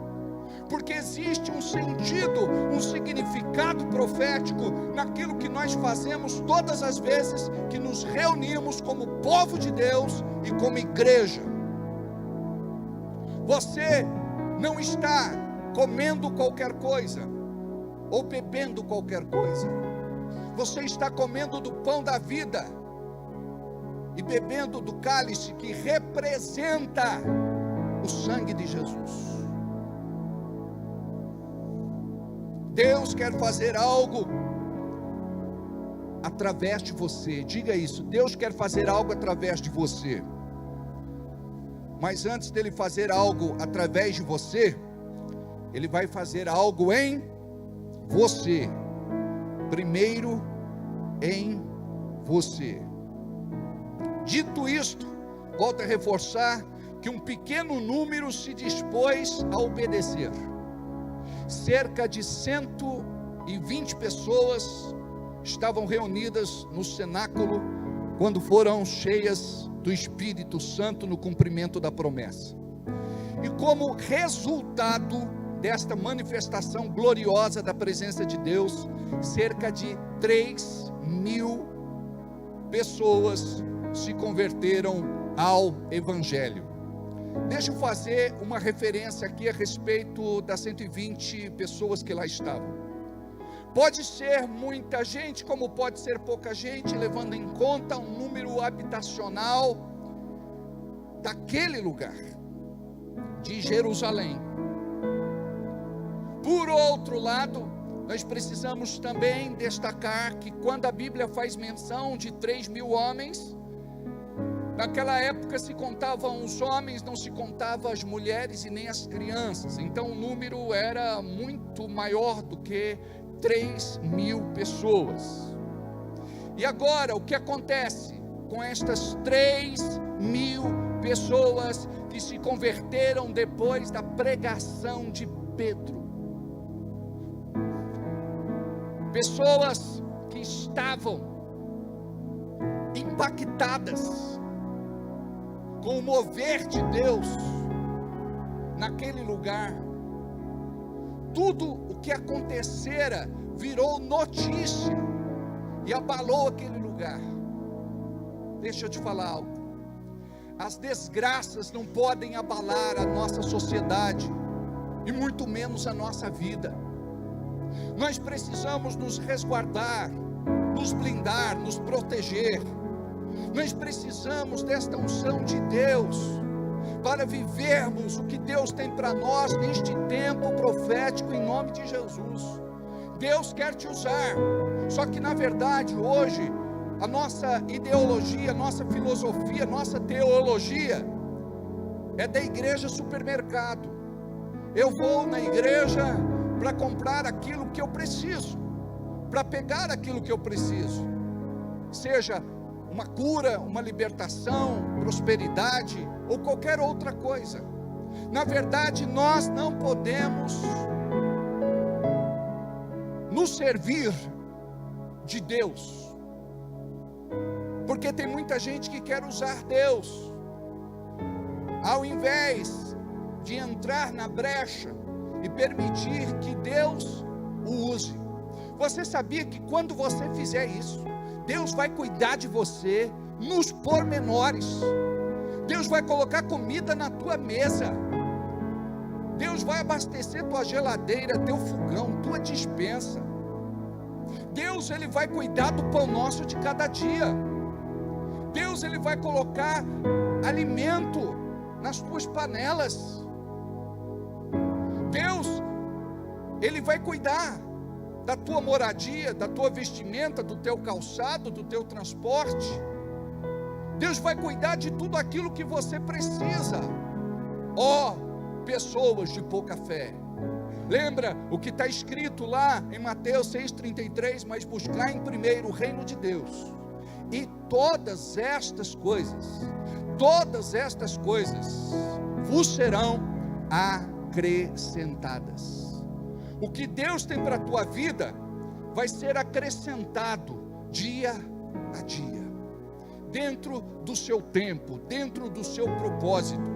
Speaker 4: porque existe um sentido, um significado profético naquilo que nós fazemos todas as vezes que nos reunimos como povo de Deus e como igreja. Você não está comendo qualquer coisa ou bebendo qualquer coisa. Você está comendo do pão da vida e bebendo do cálice que representa o sangue de Jesus. Deus quer fazer algo através de você. Diga isso: Deus quer fazer algo através de você. Mas antes dele fazer algo através de você, ele vai fazer algo em você. Primeiro em você. Dito isto, volto a reforçar que um pequeno número se dispôs a obedecer. Cerca de 120 pessoas estavam reunidas no cenáculo quando foram cheias do Espírito Santo no cumprimento da promessa. E como resultado desta manifestação gloriosa da presença de Deus, cerca de 3.000 pessoas se converteram ao Evangelho. Deixa eu fazer uma referência aqui a respeito das 120 pessoas que lá estavam. Pode ser muita gente, como pode ser pouca gente, levando em conta o número habitacional daquele lugar, de Jerusalém. Por outro lado, nós precisamos também destacar que quando a Bíblia faz menção de 3.000 homens, Naquela época se contavam os homens, não se contavam as mulheres e nem as crianças. Então o número era muito maior do que 3.000 pessoas. E agora, o que acontece com estas 3.000 pessoas que se converteram depois da pregação de Pedro? Pessoas que estavam impactadas com o mover de Deus naquele lugar. Tudo o que acontecera virou notícia e abalou aquele lugar. Deixa eu te falar algo. As desgraças não podem abalar a nossa sociedade e muito menos a nossa vida. Nós precisamos nos resguardar, nos blindar, nos proteger. Nós precisamos desta unção de Deus para vivermos o que Deus tem para nós neste tempo profético, em nome de Jesus. Deus quer te usar, só que na verdade hoje a nossa ideologia, a nossa filosofia, a nossa teologia é da igreja supermercado. Eu vou na igreja para comprar aquilo que eu preciso, para pegar aquilo que eu preciso, seja uma cura, uma libertação, prosperidade ou qualquer outra coisa. Na verdade, nós não podemos nos servir de Deus, porque tem muita gente que quer usar Deus, ao invés de entrar na brecha e permitir que Deus o use. Você sabia que quando você fizer isso, Deus vai cuidar de você nos pormenores? Deus vai colocar comida na tua mesa. Deus vai abastecer tua geladeira, teu fogão, tua despensa. Deus, Ele vai cuidar do pão nosso de cada dia. Deus, Ele vai colocar alimento nas tuas panelas. Deus, Ele vai cuidar da tua moradia, da tua vestimenta, do teu calçado, do teu transporte. Deus vai cuidar de tudo aquilo que você precisa. Ó, pessoas de pouca fé, lembra o que está escrito lá em Mateus 6,33, mas buscar em primeiro o reino de Deus, e todas estas coisas vos serão acrescentadas. O que Deus tem para a tua vida vai ser acrescentado dia a dia, dentro do seu tempo, dentro do seu propósito.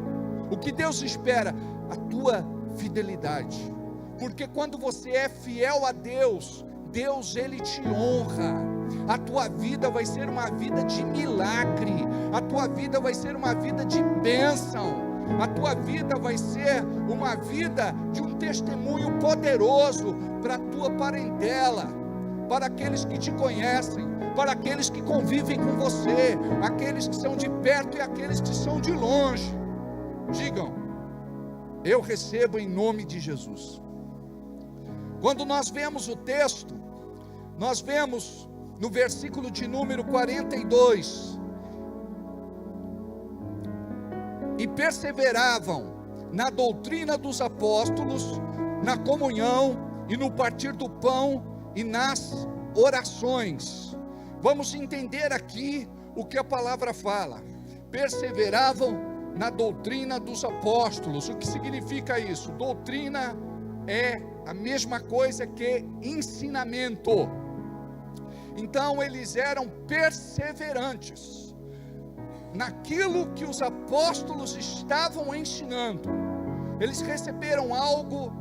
Speaker 4: O que Deus espera? A tua fidelidade, porque quando você é fiel a Deus, Deus, Ele te honra. A tua vida vai ser uma vida de milagre, a tua vida vai ser uma vida de bênção, a tua vida vai ser uma vida de um testemunho poderoso para a tua parentela, para aqueles que te conhecem, para aqueles que convivem com você, aqueles que são de perto e aqueles que são de longe. Digam: eu recebo em nome de Jesus. Quando nós vemos o texto, nós vemos no versículo de número 42, e perseveravam na doutrina dos apóstolos, na comunhão e no partir do pão e nas orações. Vamos entender aqui o que a palavra fala. Perseveravam na doutrina dos apóstolos. O que significa isso? Doutrina é a mesma coisa que ensinamento. Então eles eram perseverantes naquilo que os apóstolos estavam ensinando. Eles receberam algo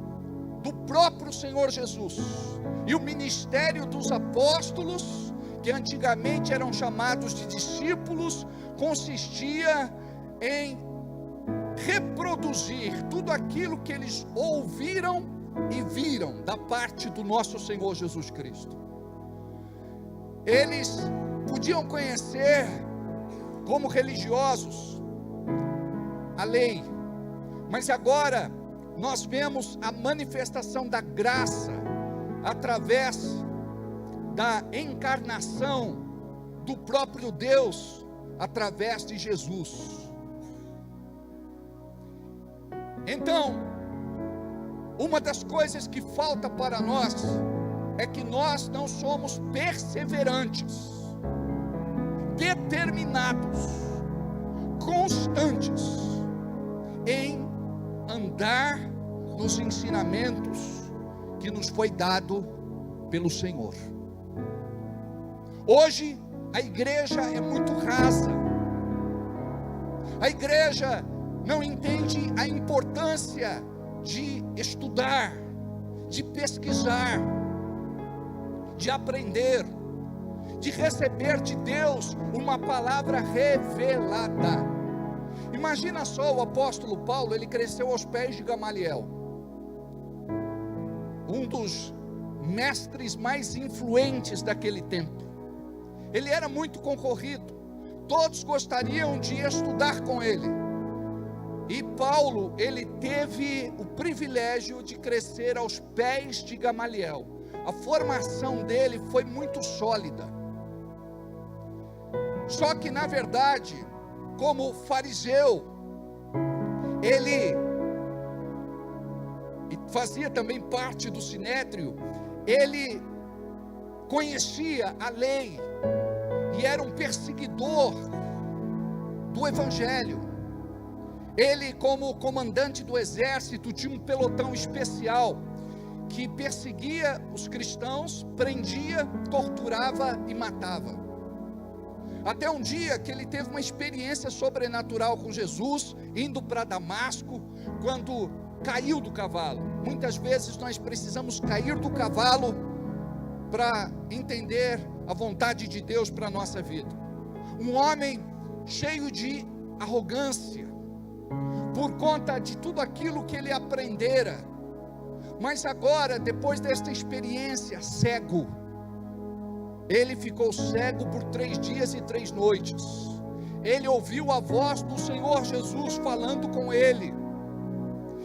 Speaker 4: do próprio Senhor Jesus. E o ministério dos apóstolos, que antigamente eram chamados de discípulos, consistia em reproduzir tudo aquilo que eles ouviram e viram da parte do nosso Senhor Jesus Cristo. Eles podiam conhecer, como religiosos, a lei, mas agora nós vemos a manifestação da graça através da encarnação do próprio Deus através de Jesus. Então, uma das coisas que falta para nós é que nós não somos perseverantes, determinados, constantes em andar nos ensinamentos que nos foi dado pelo Senhor. Hoje a igreja é muito rasa. A igreja não entende a importância de estudar, de pesquisar, de aprender, de receber de Deus uma palavra revelada. Imagina só, o apóstolo Paulo, ele cresceu aos pés de Gamaliel, um dos mestres mais influentes daquele tempo. Ele era muito concorrido, todos gostariam de estudar com ele. E Paulo, ele teve o privilégio de crescer aos pés de Gamaliel. A formação dele foi muito sólida. Só que na verdade, como fariseu, ele fazia também parte do sinédrio, ele conhecia a lei e era um perseguidor do evangelho. Ele, como comandante do exército, tinha um pelotão especial que perseguia os cristãos, prendia, torturava e matava. Até um dia que ele teve uma experiência sobrenatural com Jesus, indo para Damasco, quando caiu do cavalo. Muitas vezes nós precisamos cair do cavalo para entender a vontade de Deus para a nossa vida. Um homem cheio de arrogância, por conta de tudo aquilo que ele aprendera, mas agora, depois desta experiência, cego. Ele ficou cego por 3 dias e 3 noites. Ele ouviu a voz do Senhor Jesus falando com ele.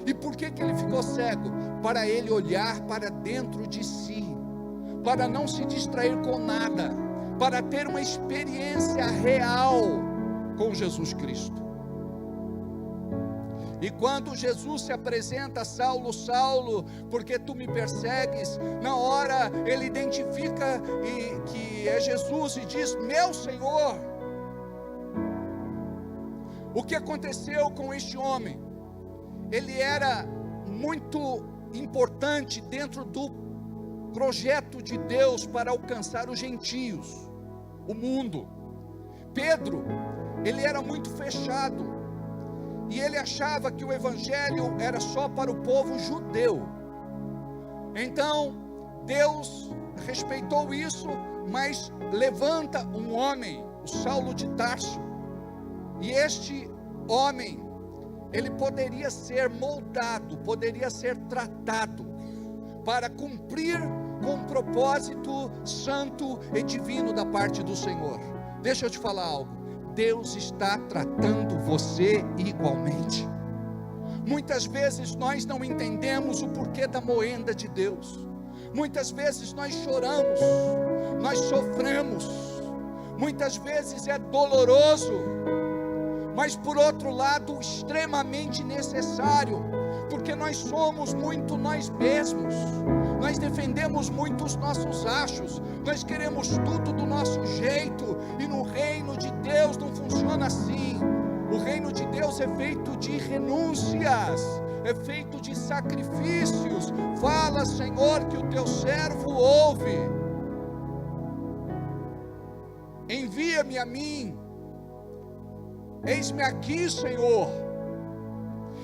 Speaker 4: E por que ele ficou cego? Para ele olhar para dentro de si, para não se distrair com nada, para ter uma experiência real com Jesus Cristo. E quando Jesus se apresenta: Saulo, Saulo, porque tu me persegues? Na hora ele identifica que é Jesus e diz: meu Senhor. O que aconteceu com este homem? Ele era muito importante dentro do projeto de Deus para alcançar os gentios, o mundo. Pedro, ele era muito fechado. E ele achava que o evangelho era só para o povo judeu. Então, Deus respeitou isso, mas levanta um homem, o Saulo de Tarso. E este homem, ele poderia ser moldado, poderia ser tratado, para cumprir com um propósito santo e divino da parte do Senhor. Deixa eu te falar algo. Deus está tratando você igualmente. Muitas vezes nós não entendemos o porquê da moenda de Deus. Muitas vezes nós choramos, nós sofremos. Muitas vezes é doloroso, mas por outro lado extremamente necessário, porque nós somos muito nós mesmos. Nós defendemos muito os nossos achos, nós queremos tudo do nosso jeito, e no reino de Deus não funciona assim. O reino de Deus é feito de renúncias, é feito de sacrifícios. Fala, Senhor, que o teu servo ouve. Envia-me a mim, eis-me aqui, Senhor.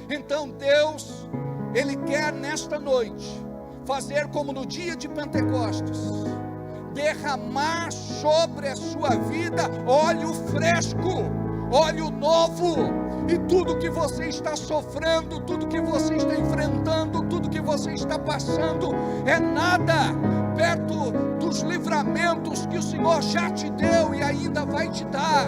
Speaker 4: Então Deus, Ele quer nesta noite fazer como no dia de Pentecostes, derramar sobre a sua vida óleo fresco, óleo novo, e tudo que você está sofrendo, tudo que você está enfrentando, tudo que você está passando, é nada perto dos livramentos que o Senhor já te deu e ainda vai te dar.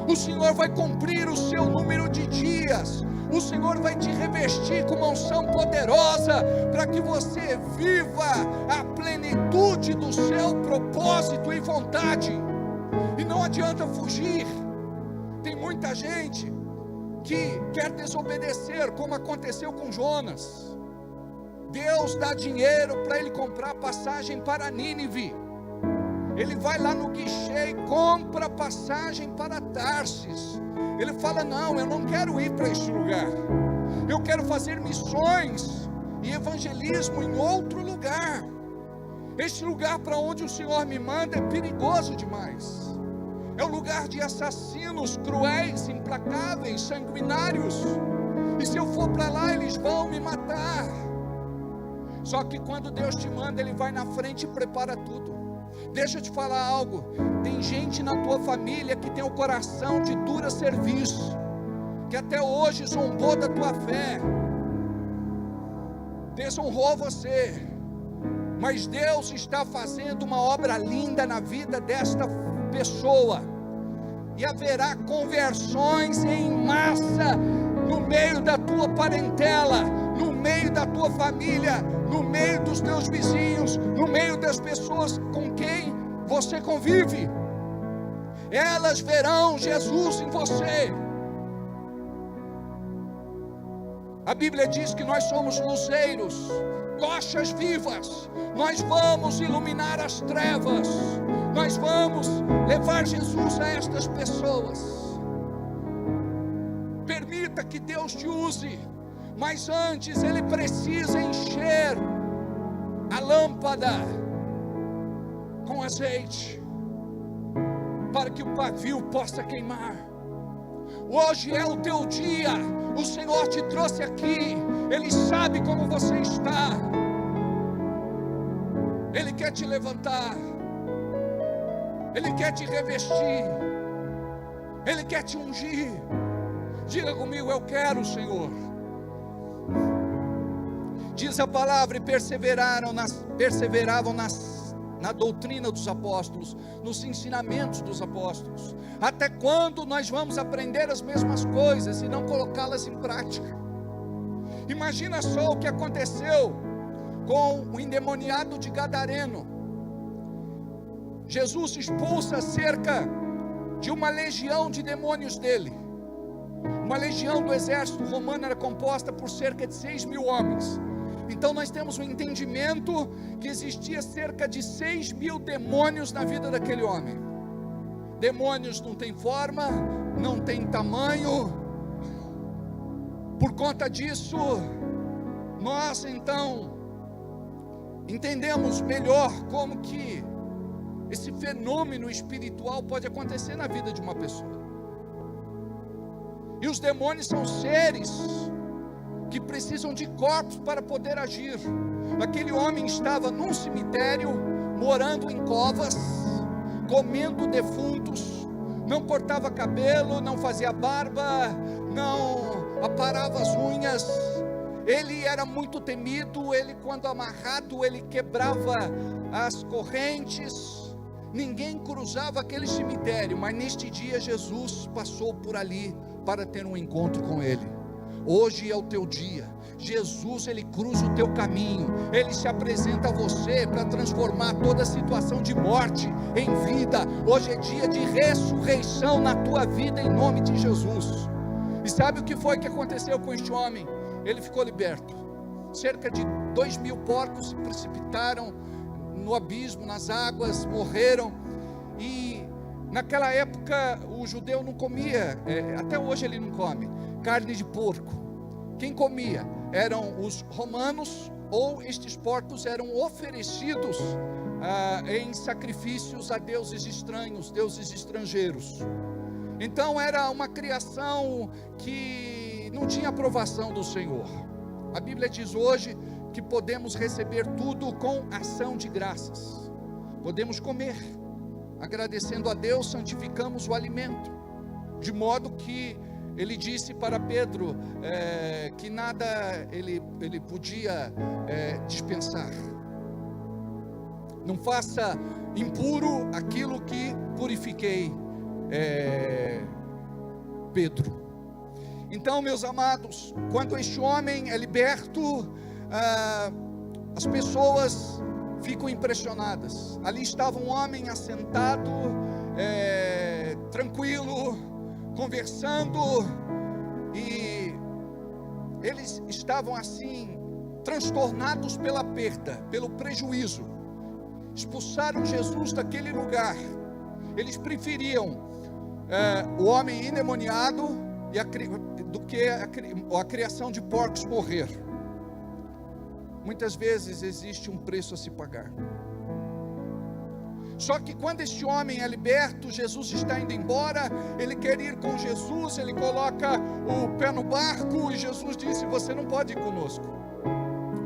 Speaker 4: O Senhor vai cumprir o seu número de dias. O Senhor vai te revestir com uma unção poderosa, para que você viva a plenitude do seu propósito e vontade. E não adianta fugir, Tem muita gente que quer desobedecer, como aconteceu com Jonas. Deus dá dinheiro para ele comprar passagem para Nínive. Ele vai lá no guichê e compra passagem para Tarsis. Ele fala: não, eu não quero ir para este lugar. Eu quero fazer missões e evangelismo em outro lugar. Este lugar para onde o Senhor me manda é perigoso demais. É um lugar de assassinos cruéis, implacáveis, sanguinários. E se eu for para lá, eles vão me matar. Só que quando Deus te manda, Ele vai na frente e prepara tudo. Deixa eu te falar algo. Tem gente na tua família que tem o coração de dura serviço, que até hoje zombou da tua fé, desonrou você. Mas Deus está fazendo uma obra linda na vida desta pessoa, e haverá conversões em massa no meio da tua parentela, no meio da tua família, no meio dos teus vizinhos, no meio das pessoas com quem você convive. Elas verão Jesus em você. A Bíblia diz que nós somos luzeiros, tochas vivas. Nós vamos iluminar as trevas. Nós vamos levar Jesus a estas pessoas. Permita que Deus te use, mas antes Ele precisa encher a lâmpada com azeite, para que o pavio possa queimar. Hoje é o teu dia. O Senhor te trouxe aqui. Ele sabe como você está. Ele quer te levantar. Ele quer te revestir. Ele quer te ungir. Diga comigo: eu quero, Senhor. Diz a palavra: e perseveravam na doutrina dos apóstolos, nos ensinamentos dos apóstolos. Até quando nós vamos aprender as mesmas coisas e não colocá-las em prática? Imagina só o que aconteceu com o endemoniado de Gadareno. Jesus expulsa cerca de uma legião de demônios dele. Uma legião do exército romano era composta por cerca de 6.000 homens. Então nós temos um entendimento que existia cerca de 6.000 demônios na vida daquele homem. Demônios não têm forma, não têm tamanho. Por conta disso, nós então entendemos melhor como que esse fenômeno espiritual pode acontecer na vida de uma pessoa. E os demônios são seres que precisam de corpos para poder agir. Aquele homem estava num cemitério, morando em covas, comendo defuntos, não cortava cabelo, não fazia barba, não aparava as unhas. Ele era muito temido. Ele, quando amarrado, ele quebrava as correntes. Ninguém cruzava aquele cemitério, mas neste dia Jesus passou por ali para ter um encontro com ele. Hoje é o teu dia. Jesus, Ele cruza o teu caminho. Ele se apresenta a você para transformar toda situação de morte em vida. Hoje é dia de ressurreição na tua vida, em nome de Jesus. E sabe o que foi que aconteceu com este homem? Ele ficou liberto. Cerca de 2.000 porcos se precipitaram no abismo, nas águas, morreram. E naquela época o judeu não comia, até hoje ele não come, carne de porco. Quem comia eram os romanos, ou estes porcos eram oferecidos em sacrifícios a deuses estranhos, deuses estrangeiros. Então era uma criação que não tinha aprovação do Senhor. A Bíblia diz hoje que podemos receber tudo com ação de graças. Podemos comer, agradecendo a Deus, santificamos o alimento, de modo que ele disse para Pedro que nada ele podia dispensar. Não faça impuro aquilo que purifiquei, Pedro. Então, meus amados, quando este homem é liberto, as pessoas ficam impressionadas. Ali estava um homem assentado, tranquilo, conversando, e eles estavam assim, transtornados pela perda, pelo prejuízo. Expulsaram Jesus daquele lugar. Eles preferiam o homem endemoniado do que a criação de porcos morrer. Muitas vezes existe um preço a se pagar. Só que quando este homem é liberto, Jesus está indo embora, ele quer ir com Jesus, ele coloca o pé no barco, e Jesus disse: você não pode ir conosco.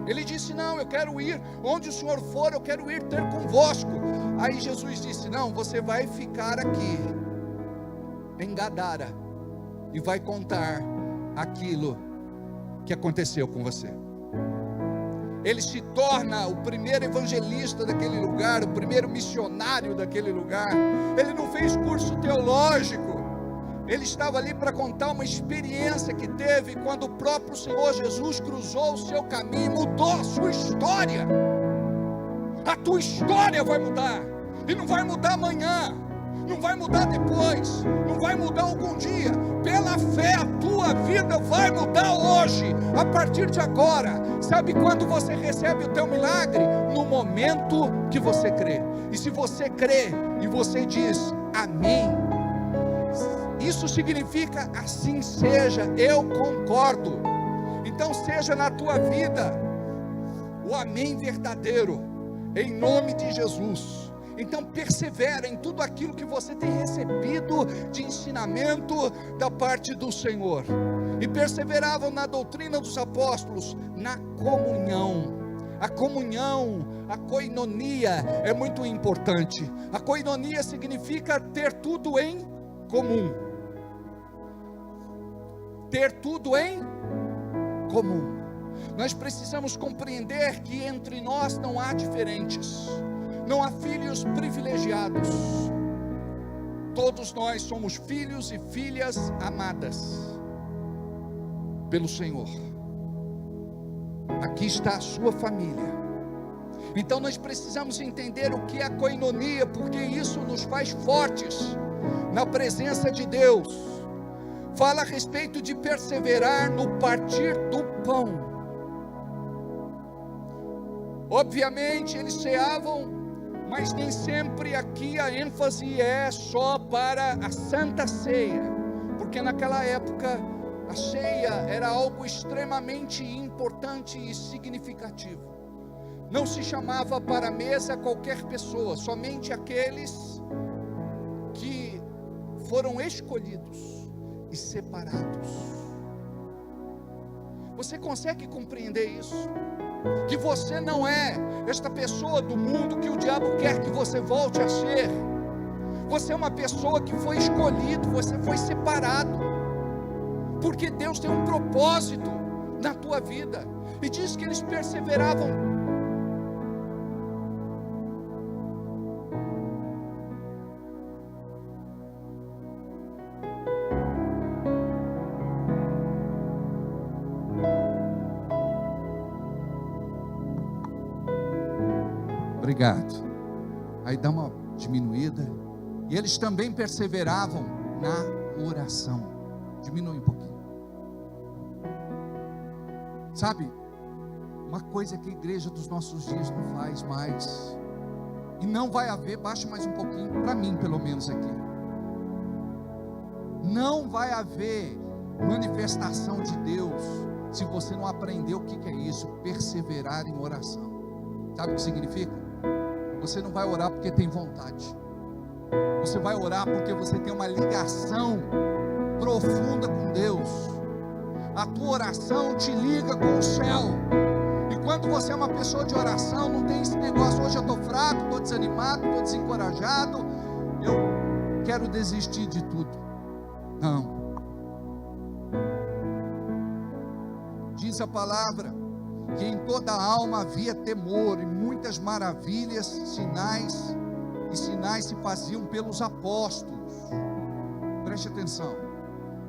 Speaker 4: Ele disse: não, eu quero ir, onde o Senhor for, eu quero ir ter convosco. Aí Jesus disse: não, você vai ficar aqui, em Gadara, e vai contar aquilo que aconteceu com você. Ele se torna o primeiro evangelista daquele lugar, o primeiro missionário daquele lugar. Ele não fez curso teológico, ele estava ali para contar uma experiência que teve quando o próprio Senhor Jesus cruzou o seu caminho e mudou a sua história. A tua história vai mudar, e não vai mudar amanhã, não vai mudar depois, não vai mudar algum dia. Pela fé a tua vida vai mudar hoje, a partir de agora. Sabe quando você recebe o teu milagre? No momento que você crê. E se você crê e você diz amém, isso significa assim seja, eu concordo. Então seja na tua vida o amém verdadeiro, em nome de Jesus. Então persevera em tudo aquilo que você tem recebido de ensinamento da parte do Senhor. E perseveravam na doutrina dos apóstolos, na comunhão. A comunhão, a koinonia é muito importante. A koinonia significa ter tudo em comum. Ter tudo em comum. Nós precisamos compreender que entre nós não há diferentes. Não há filhos privilegiados. Todos nós somos filhos e filhas amadas pelo Senhor. Aqui está a sua família. Então nós precisamos entender o que é a koinonia, porque isso nos faz fortes na presença de Deus. Fala a respeito de perseverar no partir do pão. Obviamente eles ceavam, mas nem sempre aqui a ênfase é só para a Santa Ceia, porque naquela época a ceia era algo extremamente importante e significativo. Não se chamava para a mesa qualquer pessoa, somente aqueles que foram escolhidos e separados. Você consegue compreender isso? Que você não é esta pessoa do mundo que o diabo quer que você volte a ser. Você é uma pessoa que foi escolhido, você foi separado, porque Deus tem um propósito na tua vida. E diz que eles perseveravam. Obrigado. Aí dá uma diminuída. E eles também perseveravam na oração. Diminui um pouquinho. Sabe, uma coisa que a igreja dos nossos dias não faz mais, e não vai haver, baixa mais um pouquinho, para mim pelo menos aqui, não vai haver manifestação de Deus se você não aprender o que é isso, perseverar em oração. Sabe o que significa? Você não vai orar porque tem vontade, você vai orar porque você tem uma ligação profunda com Deus. A tua oração te liga com o céu. E quando você é uma pessoa de oração, não tem esse negócio: hoje eu estou fraco, estou desanimado, estou desencorajado, eu quero desistir de tudo. Não. Diz a palavra que em toda a alma havia temor, e muitas maravilhas, sinais se faziam pelos apóstolos. Preste atenção.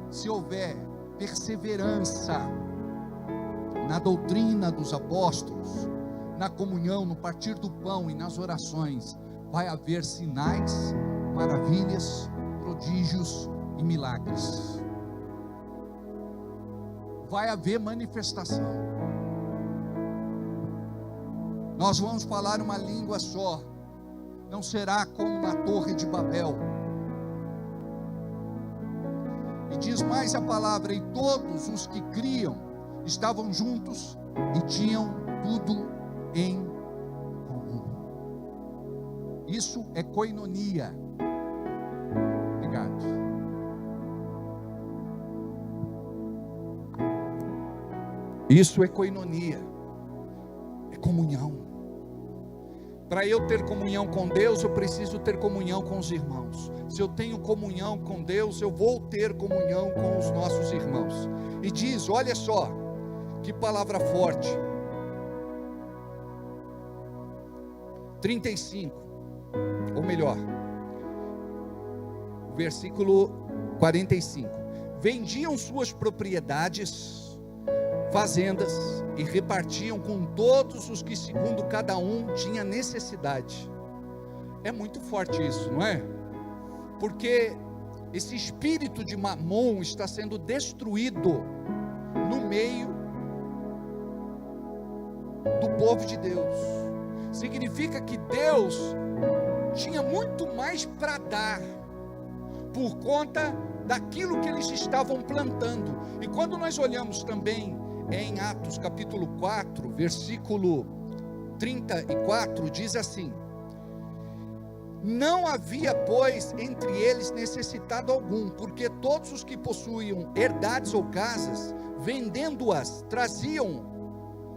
Speaker 4: Se houver perseverança na doutrina dos apóstolos, na comunhão, no partir do pão e nas orações, vai haver sinais, maravilhas, prodígios e milagres. Vai haver manifestação. Nós vamos falar uma língua só. Não será como na Torre de Babel. E diz mais a palavra: e todos os que criam estavam juntos e tinham tudo em comum. Isso é koinonia. Obrigado. Isso é koinonia. É comunhão. Para eu ter comunhão com Deus, eu preciso ter comunhão com os irmãos. Se eu tenho comunhão com Deus, eu vou ter comunhão com os nossos irmãos. E diz, olha só, que palavra forte. 35, ou melhor, versículo 45. Vendiam suas propriedades, fazendas, e repartiam com todos os que segundo cada um tinha necessidade. É muito forte isso, não é? Porque esse espírito de Mamon está sendo destruído no meio do povo de Deus. Significa que Deus tinha muito mais para dar, por conta daquilo que eles estavam plantando. E quando nós olhamos também em Atos capítulo 4, versículo 34, diz assim: não havia, pois, entre eles necessitado algum, porque todos os que possuíam herdades ou casas, vendendo-as, traziam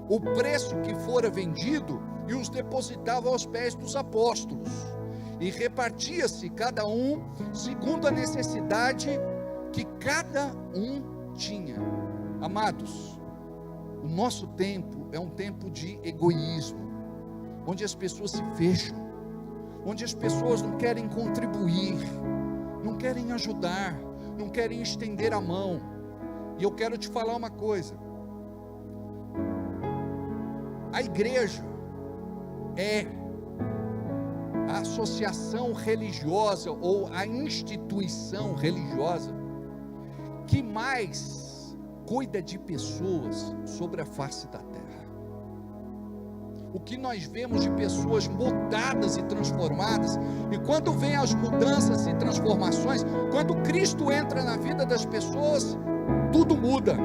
Speaker 4: o preço que fora vendido e os depositavam aos pés dos apóstolos, e repartia-se cada um segundo a necessidade que cada um tinha. Amados, o nosso tempo é um tempo de egoísmo, onde as pessoas se fecham, onde as pessoas não querem contribuir, não querem ajudar, não querem estender a mão. E eu quero te falar uma coisa: a igreja é a associação religiosa ou a instituição religiosa que mais cuida de pessoas sobre a face da terra. O que nós vemos de pessoas mudadas e transformadas, e quando vem as mudanças e transformações, quando Cristo entra na vida das pessoas, tudo muda.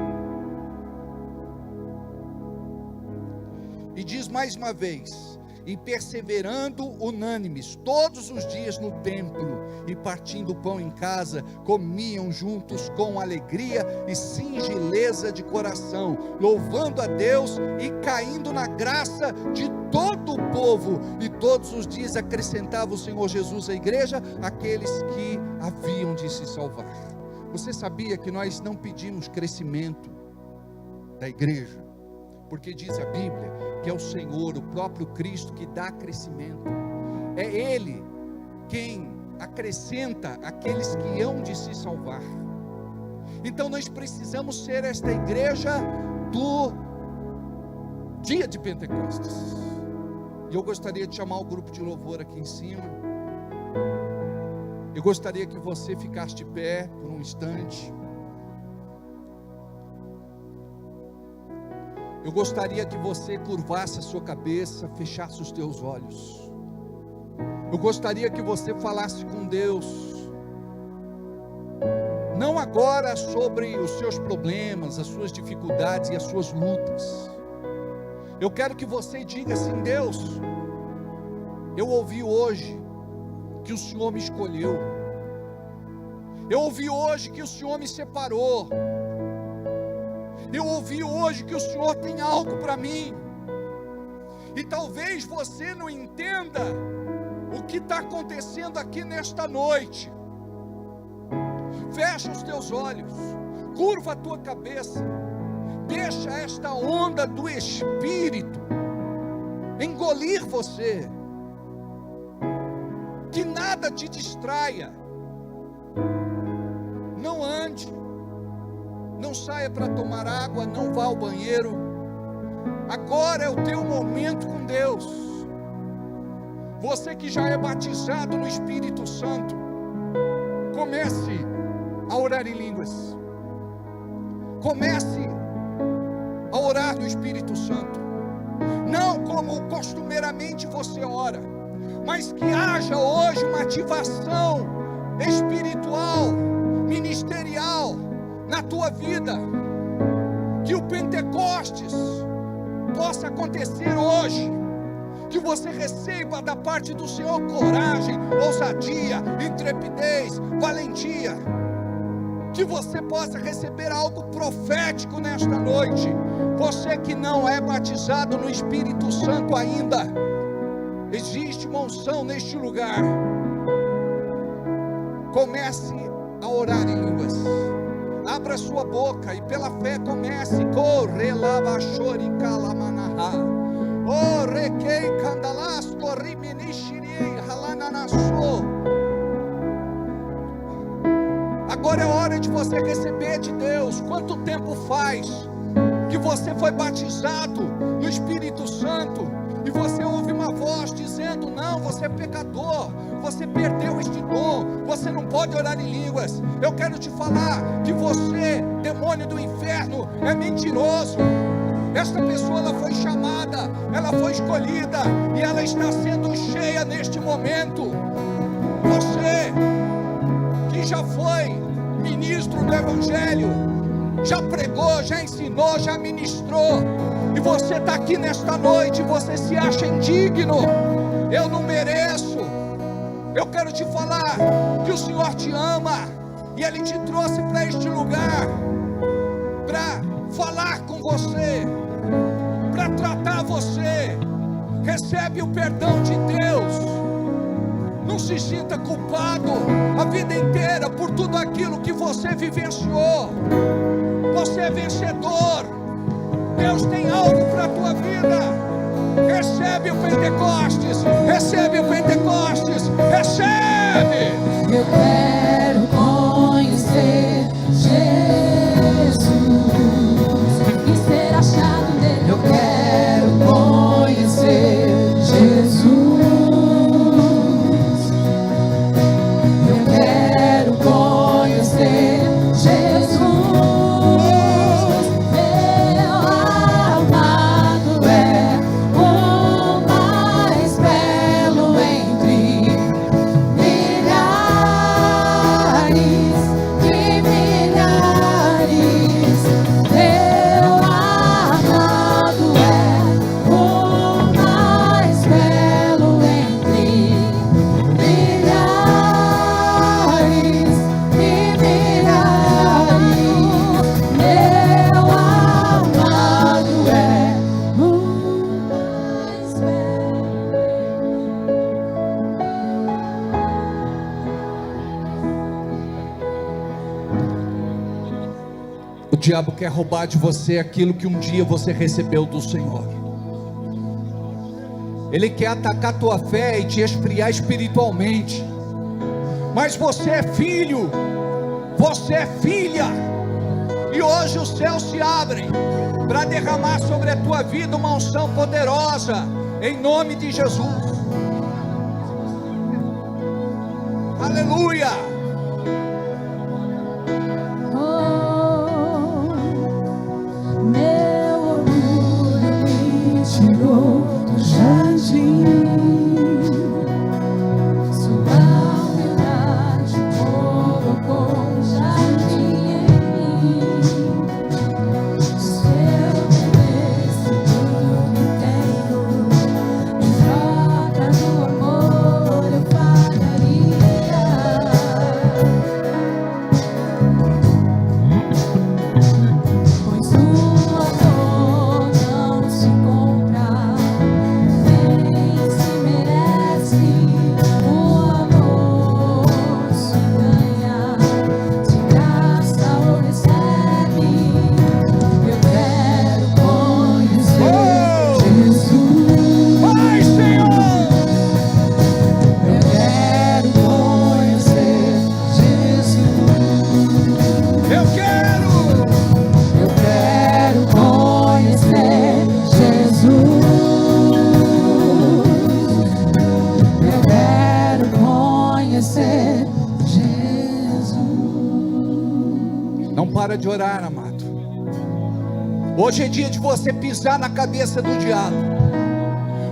Speaker 4: E diz mais uma vez: e perseverando unânimes todos os dias no templo, e partindo o pão em casa, comiam juntos com alegria e singeleza de coração, louvando a Deus e caindo na graça de todo o povo. E todos os dias acrescentava o Senhor Jesus à igreja aqueles que haviam de se salvar. Você sabia que nós não pedimos crescimento da igreja? Porque diz a Bíblia que é o Senhor, o próprio Cristo, que dá crescimento. É Ele quem acrescenta aqueles que hão de se salvar. Então nós precisamos ser esta igreja do dia de Pentecostes. E eu gostaria de chamar o grupo de louvor aqui em cima. Eu gostaria que você ficasse de pé por um instante. Eu gostaria que você curvasse a sua cabeça, fechasse os teus olhos. Eu gostaria que você falasse com Deus, não agora sobre os seus problemas, as suas dificuldades e as suas lutas. Eu quero que você diga assim: Deus, eu ouvi hoje que o Senhor me escolheu. Eu ouvi hoje que o Senhor me separou. Eu ouvi hoje que o Senhor tem algo para mim. E talvez você não entenda o que está acontecendo aqui nesta noite. Fecha os teus olhos, curva a tua cabeça, deixa esta onda do Espírito engolir você, que nada te distraia. Não ande, não saia para tomar água, não vá ao banheiro. Agora é o teu momento com Deus. Você que já é batizado no Espírito Santo, comece a orar em línguas. Comece a orar no Espírito Santo. Não como costumeiramente você ora, mas que haja hoje uma ativação espiritual, ministerial na tua vida. Que o Pentecostes possa acontecer hoje. Que você receba da parte do Senhor coragem, ousadia, intrepidez, valentia. Que você possa receber algo profético nesta noite. Você que não é batizado no Espírito Santo ainda, existe uma unção neste lugar. Comece a orar em línguas. Abra sua boca e pela fé comece. Corre lava chori calamanaha. Oh requei candalasto riminishiri halananaso. Agora é hora de você receber de Deus. Quanto tempo faz que você foi batizado no Espírito Santo e você ouve uma voz dizendo: não, você é pecador, você perdeu este dom, você não pode orar em línguas. Eu quero te falar que você, demônio do inferno, é mentiroso. Esta pessoa, ela foi chamada, ela foi escolhida e ela está sendo cheia neste momento. Você que já foi ministro do Evangelho, já pregou, já ensinou, já ministrou, e você está aqui nesta noite, você se acha indigno, eu não mereço. Eu quero te falar que o Senhor te ama, e Ele te trouxe para este lugar, para falar com você, para tratar você. Recebe o perdão de Deus. Não se sinta culpado a vida inteira por tudo aquilo que você vivenciou. Você é vencedor. Deus tem algo para a tua vida. Recebe o Pentecostes. Recebe o Pentecostes. Recebe.
Speaker 2: Eu quero conhecer Jesus e ser achado nele. Eu quero conhecer Jesus.
Speaker 4: O diabo quer roubar de você aquilo que um dia você recebeu do Senhor. Ele quer atacar a tua fé e te esfriar espiritualmente. Mas você é filho, você é filha, e hoje os céus se abrem para derramar sobre a tua vida uma unção poderosa, em nome de Jesus. Aleluia.
Speaker 2: Troca do amor eu pagaria.
Speaker 4: Pode orar, amado. Hoje é dia de você pisar na cabeça do diabo.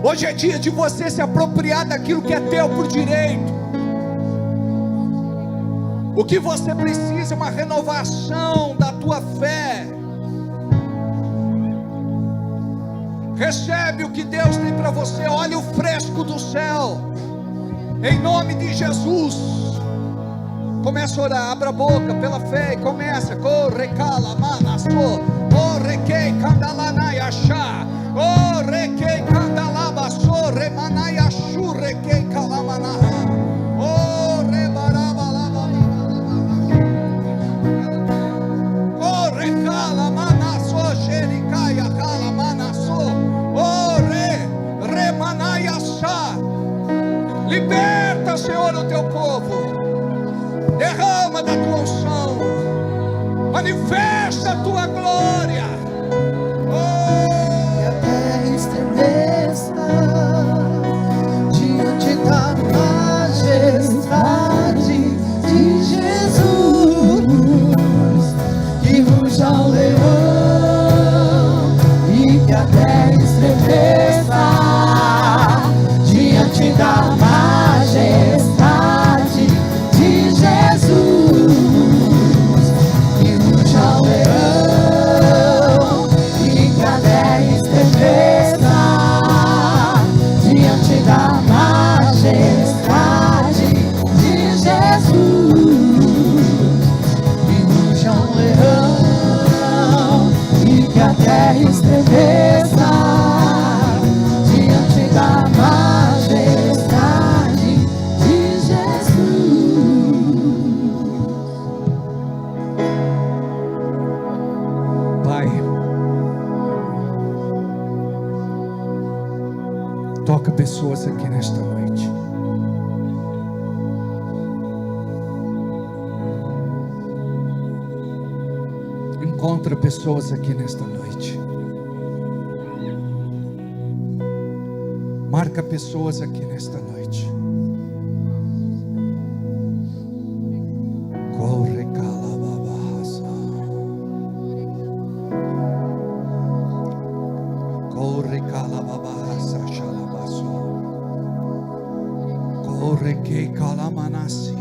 Speaker 4: Hoje é dia de você se apropriar daquilo que é teu por direito. O que você precisa é uma renovação da tua fé. Recebe o que Deus tem para você. Olha o fresco do céu. Em nome de Jesus. Começa a orar, abra a boca pela fé e começa. Corre, cala, manasso. Corre, que candalanai achá. Corre, que candalabasso. Remanai achu, requei calamanaha. Corre, barabalaba. Corre, cala, manasso. Xericaia, cala, manasso. Corre, remanai achá. Liberta, Senhor, o teu povo. Derrama da tua unção, manifesta a tua glória.
Speaker 5: Que a terra estremeça diante da majestade de Jesus. Que ruja o leão e que a terra estremeça diante da majestade de Jesus. Que ruja o leão e que a terra estremeça diante da majestade de Jesus. Que ruja o leão e que a terra estremeça diante da majestade de Jesus.
Speaker 4: Pai, toca pessoas aqui nesta noite. Encontra pessoas aqui nesta noite. Marca pessoas aqui nesta noite. Corre, calababasa. Corre, calababasa, xalabaço. Corre, que calamanassi.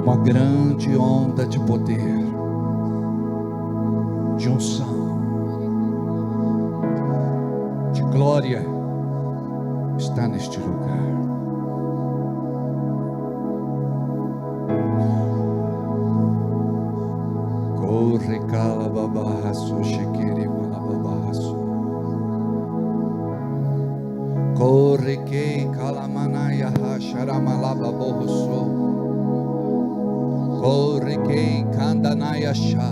Speaker 4: Uma grande onda de poder, de unção, de glória está neste lugar. Corre, cala, babarraço, chequere, malababarraço. Corre, que calamanaya, racharamalaba, borroçou. Corre, que candanaya, chá.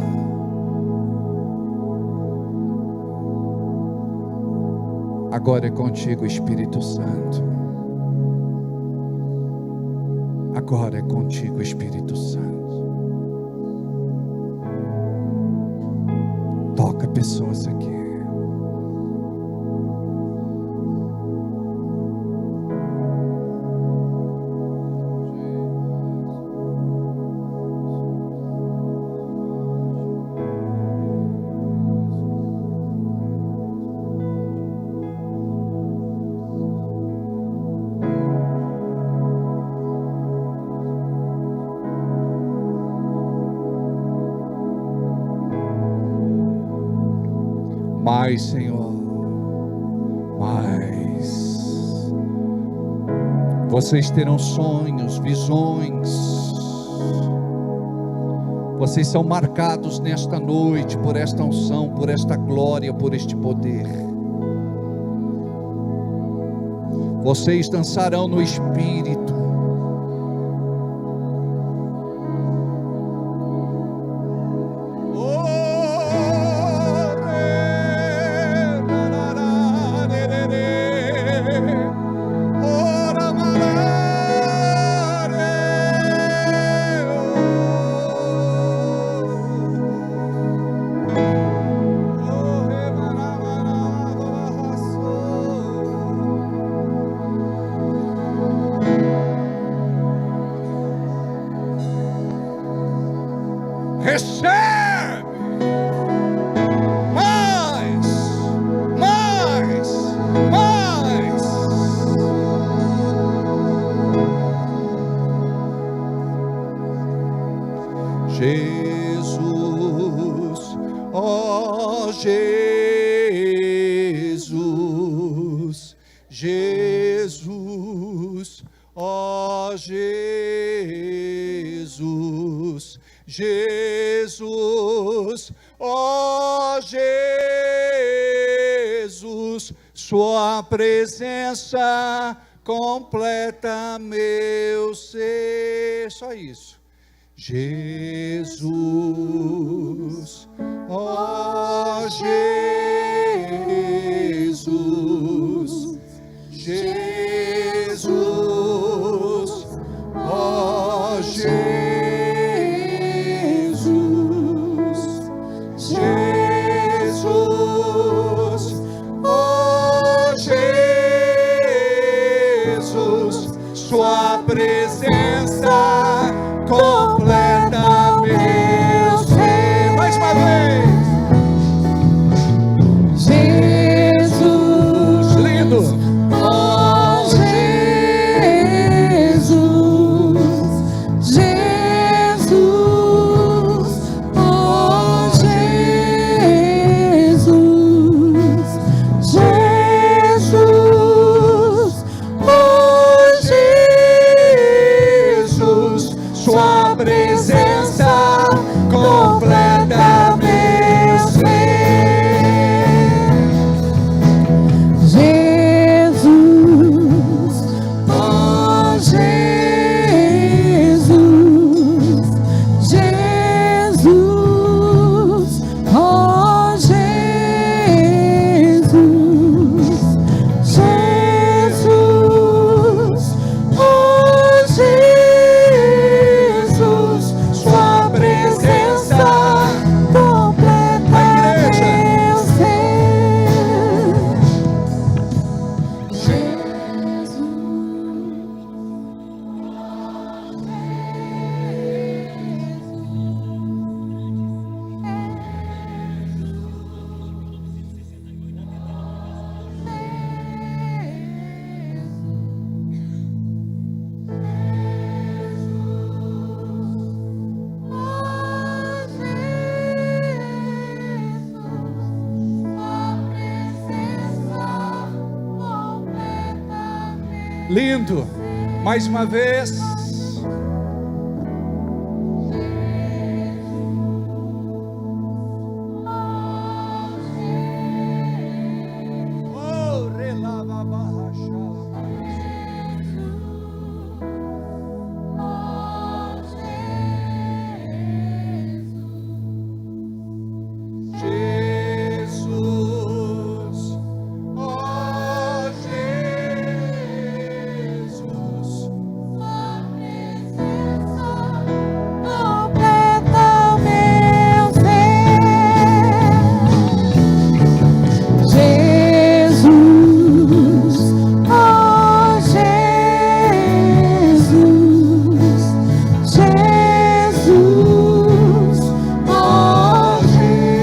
Speaker 4: Agora é contigo, Espírito Santo. Agora é contigo, Espírito Santo. Toca pessoas aqui. Mais, Senhor, mais. Vocês terão sonhos, visões. Vocês são marcados nesta noite por esta unção, por esta glória, por este poder. Vocês dançarão no Espírito. Recebe mais, mais, mais. Jesus, ó Jesus, Jesus, ó Jesus. Jesus, ó Jesus, sua presença completa meu ser. Só isso. Jesus, ó Jesus, Jesus, ó Jesus. Jesus, oh Jesus, sua presença completa meu ser. Mais uma vez. Jesus, lindo. Oh Jesus, Jesus, oh Jesus, Jesus, oh Jesus, sua presença completa meu ser. Jesus, oh Jesus, Jesus, oh Jesus, Jesus, oh Jesus, sua presença completa meu ser. Lindo. Mais uma vez. Oh, relava barra Jesus, oh Jesus.
Speaker 2: Completa meu ser. Jesus, oh Jesus, Jesus, oh Jesus,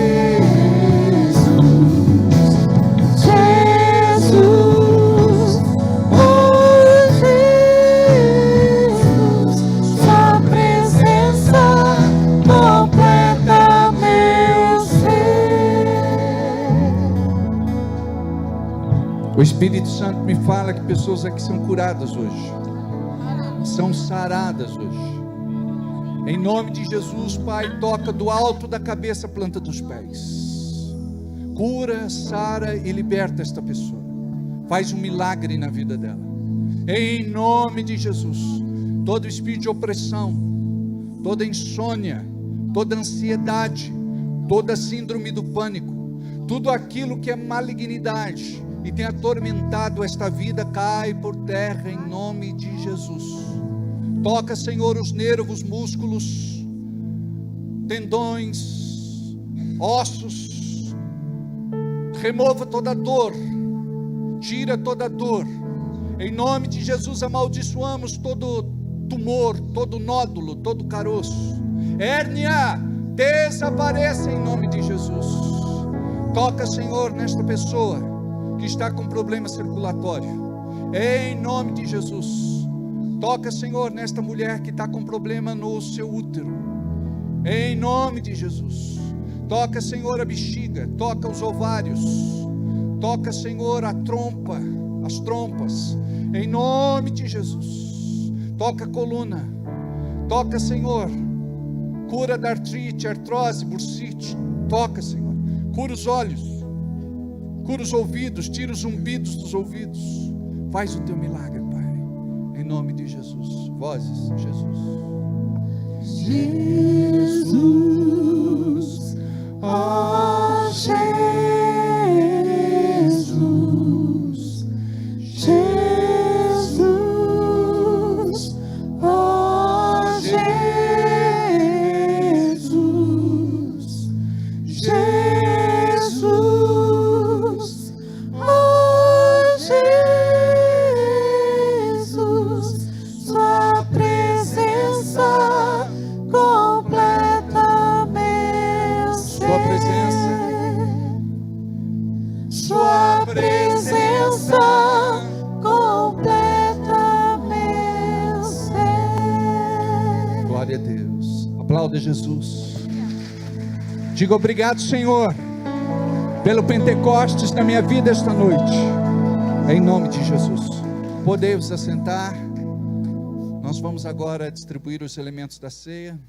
Speaker 2: Jesus, oh Jesus, sua presença completa meu ser.
Speaker 4: O Espírito Santo me fala que pessoas aqui são curadas hoje, são saradas hoje. Em nome de Jesus, Pai, toca do alto da cabeça à planta dos pés. Cura, sara e liberta esta pessoa. Faz um milagre na vida dela. Em nome de Jesus. Todo espírito de opressão, toda insônia, toda ansiedade, toda síndrome do pânico, tudo aquilo que é malignidade e tem atormentado esta vida, cai por terra em nome de Jesus. Toca, Senhor, os nervos, músculos, tendões, ossos, remova toda dor, tira toda dor. Em nome de Jesus amaldiçoamos todo tumor, todo nódulo, todo caroço. Hérnia, desapareça em nome de Jesus. Toca, Senhor, nesta pessoa que está com problema circulatório, em nome de Jesus. Toca, Senhor, nesta mulher que está com problema no seu útero, em nome de Jesus. Toca, Senhor, a bexiga, toca os ovários, toca, Senhor, a trompa, as trompas, em nome de Jesus. Toca a coluna, toca, Senhor, cura da artrite, artrose, bursite. Toca, Senhor, cura os olhos, cura os ouvidos, tira os zumbidos dos ouvidos. Faz o teu milagre, Pai, em nome de Jesus. Vozes, Jesus.
Speaker 5: Jesus, ó Jesus, Jesus, ó Jesus, Jesus, ó Jesus, sua presença completa meu ser.
Speaker 4: Sua presença,
Speaker 5: Sua presença completa meu ser.
Speaker 4: glória a Deus. Aplauda Jesus. Diga obrigado, Senhor, pelo Pentecostes na minha vida esta noite, em nome de Jesus. Podemos assentar. Nós vamos agora distribuir os elementos da ceia.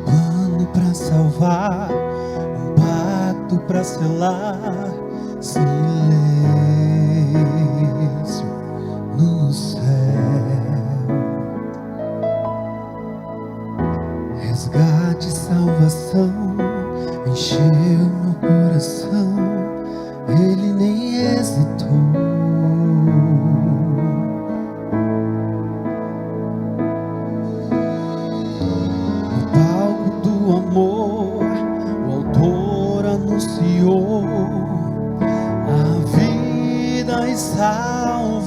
Speaker 5: Plano pra salvar, um pacto pra selar, silêncio no céu, resgate, salvação, encheu meu coração, ele nem hesitou. Amor, o autor anunciou a vida e salvação.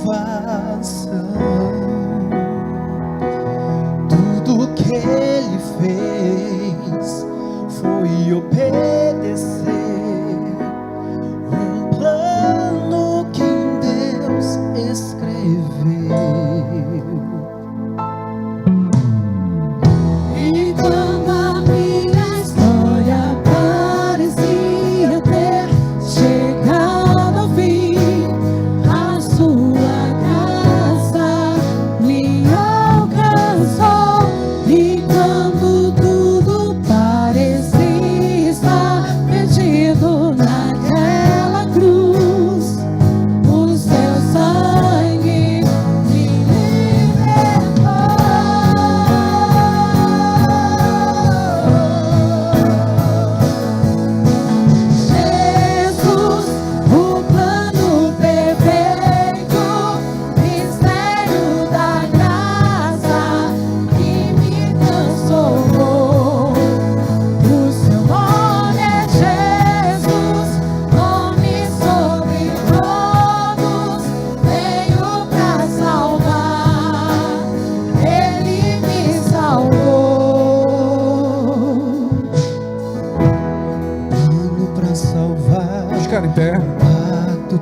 Speaker 5: Tudo que ele fez foi obedecer um plano que em Deus escreveu. E quando a minha história parecia ter chegado ao fim, a sua graça me alcançou. E quando tudo parecia estar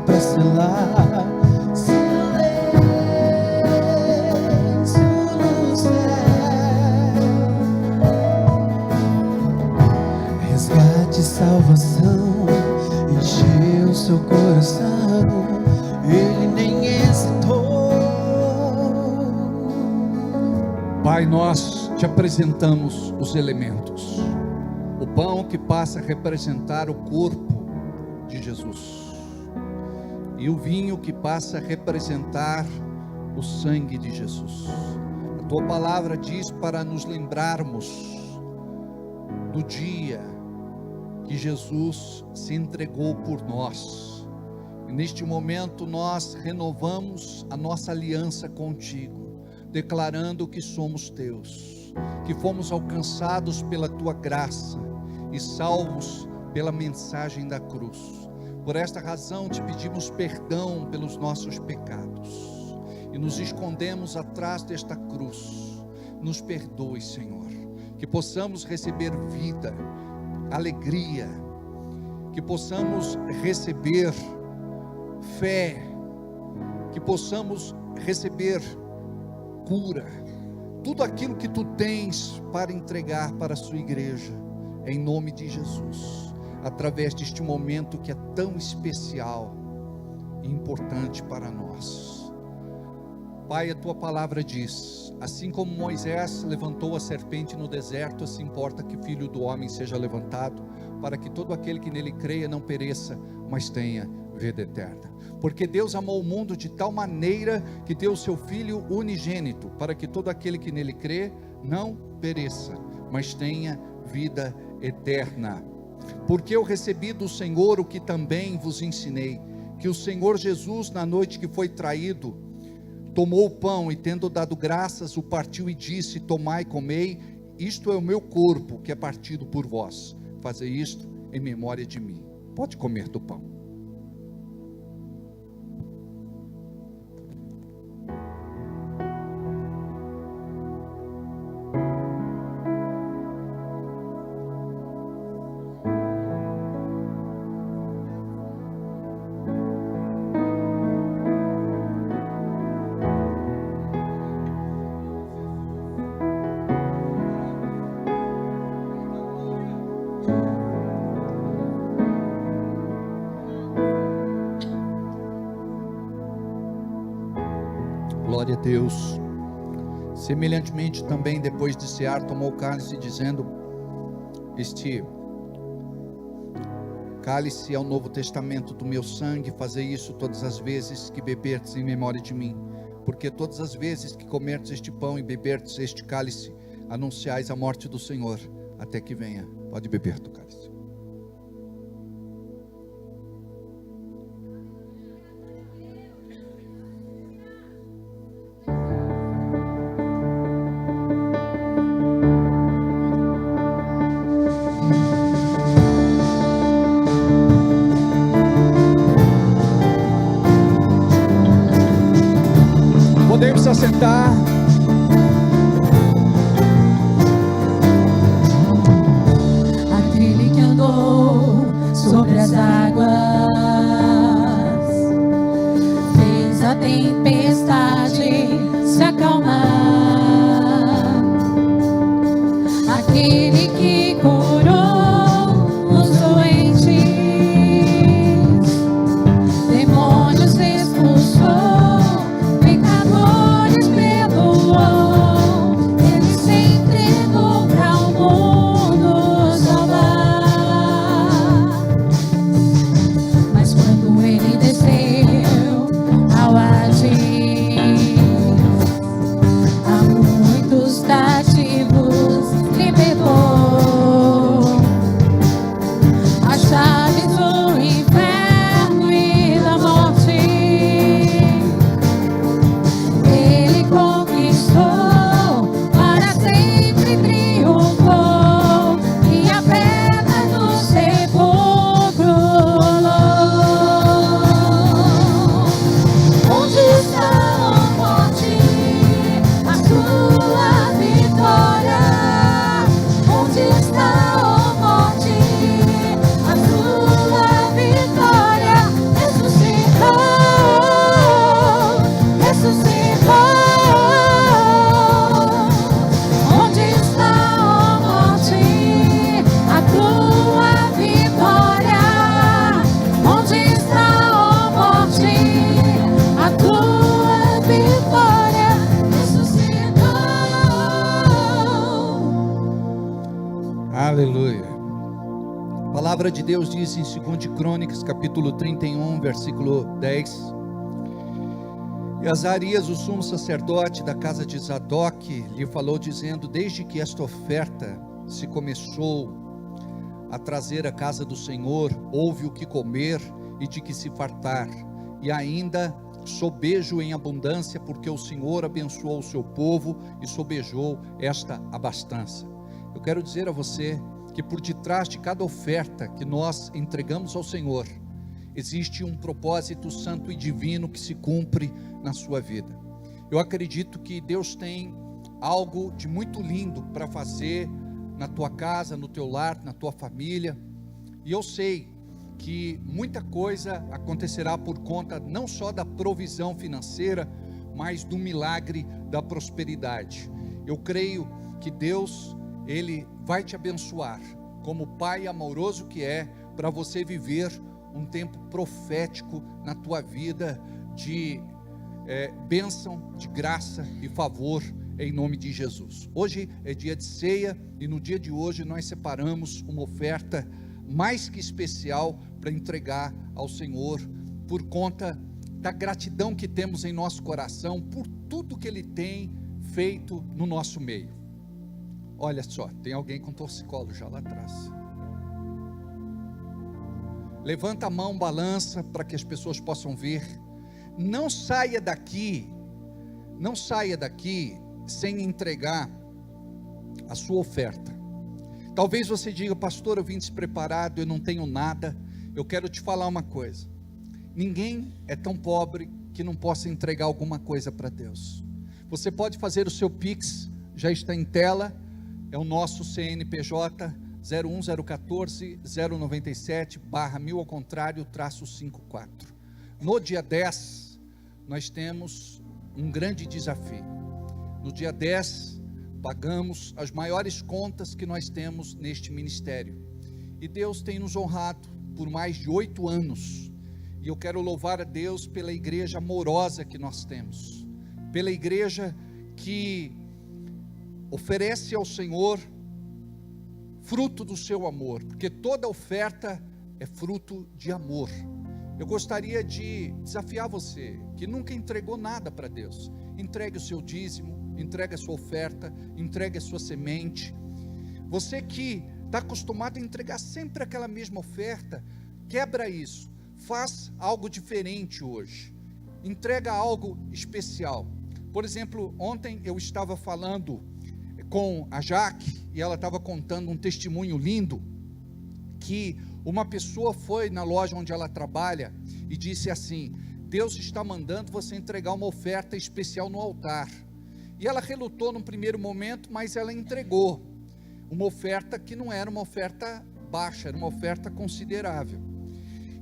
Speaker 6: pra selar silêncio no céu. Resgate e salvação encheu seu coração, ele nem hesitou.
Speaker 4: Pai, nós te apresentamos os elementos. O pão que passa a representar o corpo de Jesus, e o vinho que passa a representar o sangue de Jesus. A tua palavra diz para nos lembrarmos do dia que Jesus se entregou por nós, e neste momento nós renovamos a nossa aliança contigo, declarando que somos teus, que fomos alcançados pela tua graça e salvos pela mensagem da cruz. Por esta razão te pedimos perdão pelos nossos pecados e nos escondemos atrás desta cruz. Nos perdoe, Senhor, que possamos receber vida, alegria, que possamos receber fé, que possamos receber cura, tudo aquilo que tu tens para entregar para a sua igreja, em nome de Jesus, através deste momento que é tão especial e importante para nós. Pai, a tua palavra diz: assim como Moisés levantou a serpente no deserto, assim importa que o Filho do Homem seja levantado, para que todo aquele que nele creia não pereça, mas tenha vida eterna. Porque Deus amou o mundo de tal maneira que deu o seu Filho unigênito, para que todo aquele que nele crê não pereça, mas tenha vida eterna. Porque eu recebi do Senhor o que também vos ensinei, que o Senhor Jesus, na noite que foi traído, tomou o pão e, tendo dado graças, o partiu e disse: tomai e comei, isto é o meu corpo que é partido por vós, fazei isto em memória de mim. Pode comer do pão. Glória a Deus. Semelhantemente também, depois de cear, tomou o cálice, dizendo: este cálice é o novo testamento do meu sangue, fazei isso todas as vezes que beberdes em memória de mim, porque todas as vezes que comerdes este pão e beberdes este cálice, anunciais a morte do Senhor, até que venha. Pode beber do cálice. Podemos se assentar.
Speaker 2: Aquele que andou sobre as águas fez a tempestade se acalmar. Aquele que curou os doentes, demônios expulsou. Mas quando ele desceu ao agir,
Speaker 4: palavra de Deus diz em 2 Crônicas, capítulo 31, versículo 10: E Azarias, o sumo sacerdote da casa de Zadok, lhe falou dizendo: desde que esta oferta se começou a trazer à casa do Senhor, houve o que comer e de que se fartar, e ainda sobejo em abundância, porque o Senhor abençoou o seu povo e sobejou esta abastança. Eu quero dizer a você que por detrás de cada oferta que nós entregamos ao Senhor, existe um propósito santo e divino que se cumpre na sua vida. Eu acredito que Deus tem algo de muito lindo para fazer na tua casa, no teu lar, na tua família, e eu sei que muita coisa acontecerá por conta não só da provisão financeira, mas do milagre da prosperidade. Eu creio que Deus, Ele vai te abençoar, como Pai amoroso que é, para você viver um tempo profético na tua vida, de bênção, de graça e favor, em nome de Jesus. Hoje é dia de ceia, e no dia de hoje nós separamos uma oferta mais que especial para entregar ao Senhor, por conta da gratidão que temos em nosso coração, por tudo que Ele tem feito no nosso meio. Olha só, tem alguém com torcicolo já lá atrás. Levanta a mão, balança, para que as pessoas possam ver. Não saia daqui sem entregar a sua oferta. Talvez você diga: pastor, eu vim despreparado, eu não tenho nada. Eu quero te falar uma coisa: ninguém é tão pobre que não possa entregar alguma coisa para Deus. Você pode fazer o seu Pix, já está em tela, é o nosso CNPJ 01014-097/1000-54. No dia 10, nós temos um grande desafio. No dia 10, pagamos as maiores contas que nós temos neste ministério, e Deus tem nos honrado por mais de 8 anos, e eu quero louvar a Deus pela igreja amorosa que nós temos, pela igreja que oferece ao Senhor fruto do seu amor, porque toda oferta é fruto de amor. Eu gostaria de desafiar você que nunca entregou nada para Deus: entregue o seu dízimo, entregue a sua oferta, entregue a sua semente. Você que está acostumado a entregar sempre aquela mesma oferta, quebra isso, faz algo diferente hoje, entrega algo especial. Por exemplo, ontem eu estava falando com a Jaque, e ela estava contando um testemunho lindo, que uma pessoa foi na loja onde ela trabalha e disse assim: Deus está mandando você entregar uma oferta especial no altar. E ela relutou num primeiro momento, mas ela entregou uma oferta que não era uma oferta baixa, era uma oferta considerável.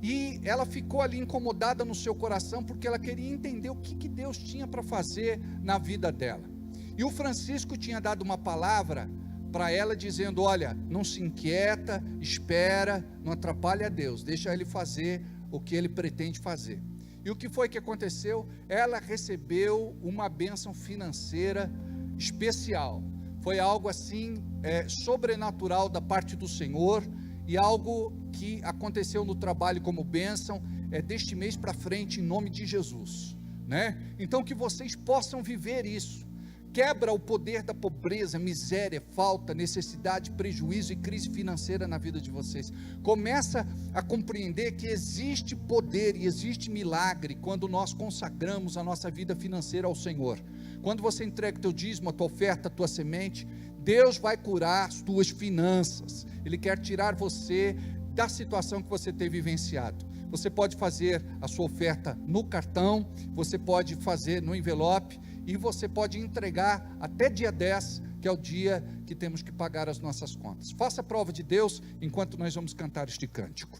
Speaker 4: E ela ficou ali incomodada no seu coração, porque ela queria entender o que Deus tinha para fazer na vida dela. E o Francisco tinha dado uma palavra para ela, dizendo: olha, não se inquieta, espera, não atrapalha a Deus, deixa Ele fazer o que Ele pretende fazer. E o que foi que aconteceu? Ela recebeu uma bênção financeira especial. Foi algo assim, sobrenatural da parte do Senhor, e algo que aconteceu no trabalho como bênção, deste mês para frente, em nome de Jesus, né? Então que vocês possam viver isso. Quebra o poder da pobreza, miséria, falta, necessidade, prejuízo e crise financeira na vida de vocês. Começa a compreender que existe poder e existe milagre quando nós consagramos a nossa vida financeira ao Senhor. Quando você entrega o teu dízimo, a tua oferta, a tua semente, Deus vai curar as tuas finanças. Ele quer tirar você da situação que você tem vivenciado. Você pode fazer a sua oferta no cartão, você pode fazer no envelope, e você pode entregar até dia 10, que é o dia que temos que pagar as nossas contas. Faça a prova de Deus enquanto nós vamos cantar este cântico.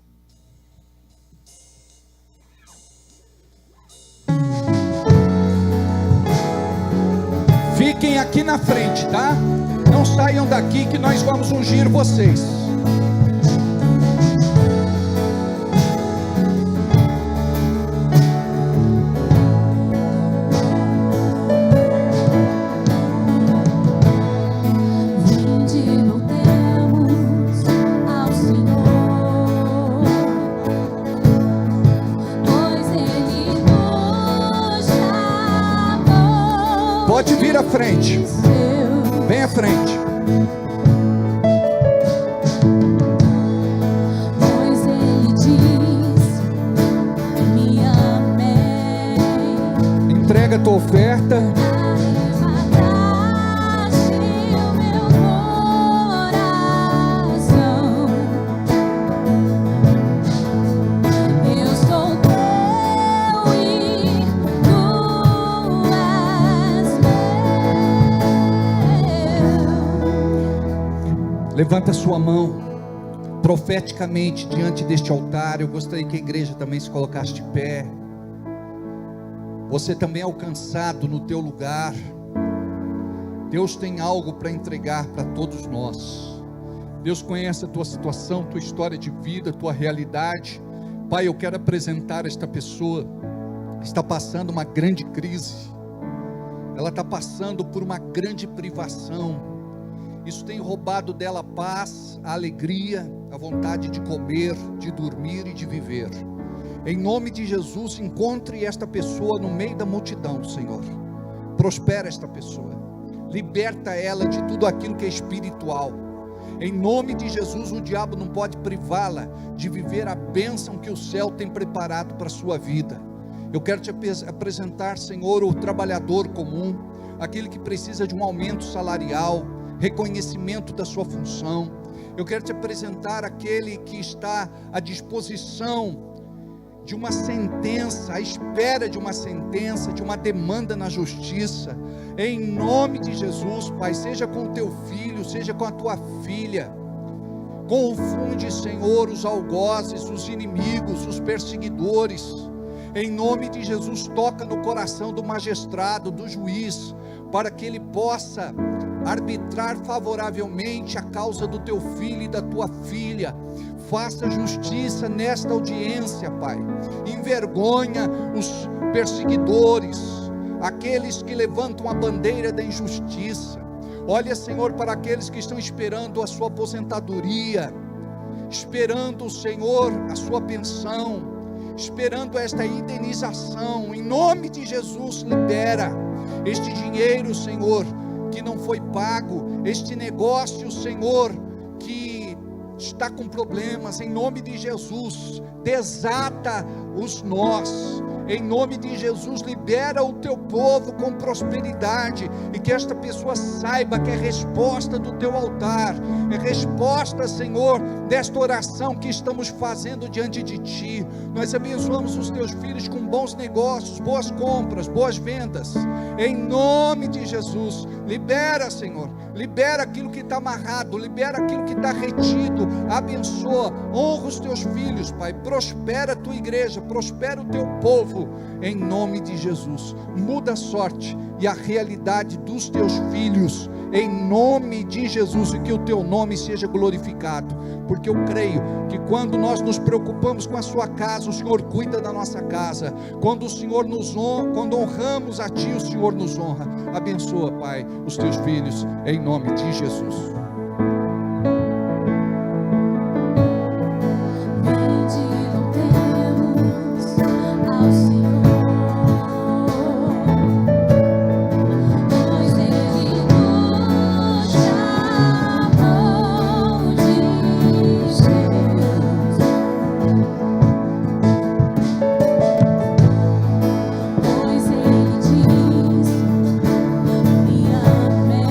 Speaker 4: Fiquem aqui na frente, tá? Não saiam daqui que nós vamos ungir vocês.
Speaker 2: Vinde, voltemos ao Senhor.
Speaker 4: Pode vir à frente. Vem à frente.
Speaker 2: Pois ele diz: me amei.
Speaker 4: Entrega a tua oferta.
Speaker 2: Arrebataste o meu coração. Eu sou teu e tu és meu.
Speaker 4: Levanta a sua mão profeticamente diante deste altar. Eu gostaria que a igreja também se colocasse de pé. Você também é alcançado no teu lugar. Deus tem algo para entregar para todos nós. Deus conhece a tua situação, tua história de vida, tua realidade. Pai, eu quero apresentar esta pessoa. Está passando uma grande crise. Ela está passando por uma grande privação. Isso tem roubado dela a paz, a alegria, a vontade de comer, de dormir e de viver. Em nome de Jesus, encontre esta pessoa no meio da multidão, Senhor. Prospera esta pessoa. Liberta ela de tudo aquilo que é espiritual. Em nome de Jesus, o diabo não pode privá-la de viver a bênção que o céu tem preparado para a sua vida. Eu quero te apresentar, Senhor, o trabalhador comum, aquele que precisa de um aumento salarial, reconhecimento da sua função. Eu quero te apresentar aquele que está à disposição de uma sentença, à espera de uma sentença, de uma demanda na justiça. Em nome de Jesus, Pai, seja com o teu filho, seja com a tua filha. Confunde, Senhor, os algozes, os inimigos, os perseguidores. Em nome de Jesus, toca no coração do magistrado, do juiz, para que ele possa arbitrar favoravelmente a causa do teu filho e da tua filha. Faça justiça nesta audiência, Pai. Envergonha os perseguidores, aqueles que levantam a bandeira da injustiça. Olha, Senhor, para aqueles que estão esperando a sua aposentadoria, esperando, Senhor, a sua pensão, esperando esta indenização. Em nome de Jesus, libera este dinheiro, Senhor, que não foi pago, este negócio, Senhor, que está com problemas. Em nome de Jesus, desata os nós. Em nome de Jesus, libera o teu povo com prosperidade, e que esta pessoa saiba que é resposta do teu altar, é resposta, Senhor, desta oração que estamos fazendo diante de ti. Nós abençoamos os teus filhos com bons negócios, boas compras, boas vendas. Em nome de Jesus, libera, Senhor, libera aquilo que está amarrado, libera aquilo que está retido. Abençoa, honra os teus filhos, Pai. Prospera a tua igreja, prospera o teu povo. Em nome de Jesus, muda a sorte e a realidade dos teus filhos, em nome de Jesus, e que o teu nome seja glorificado, porque eu creio que quando nós nos preocupamos com a sua casa, o Senhor cuida da nossa casa. Quando o Senhor nos honra, quando honramos a ti, o Senhor nos honra. Abençoa, Pai, os teus filhos, em nome de Jesus.
Speaker 2: Pois ele diz: me amei.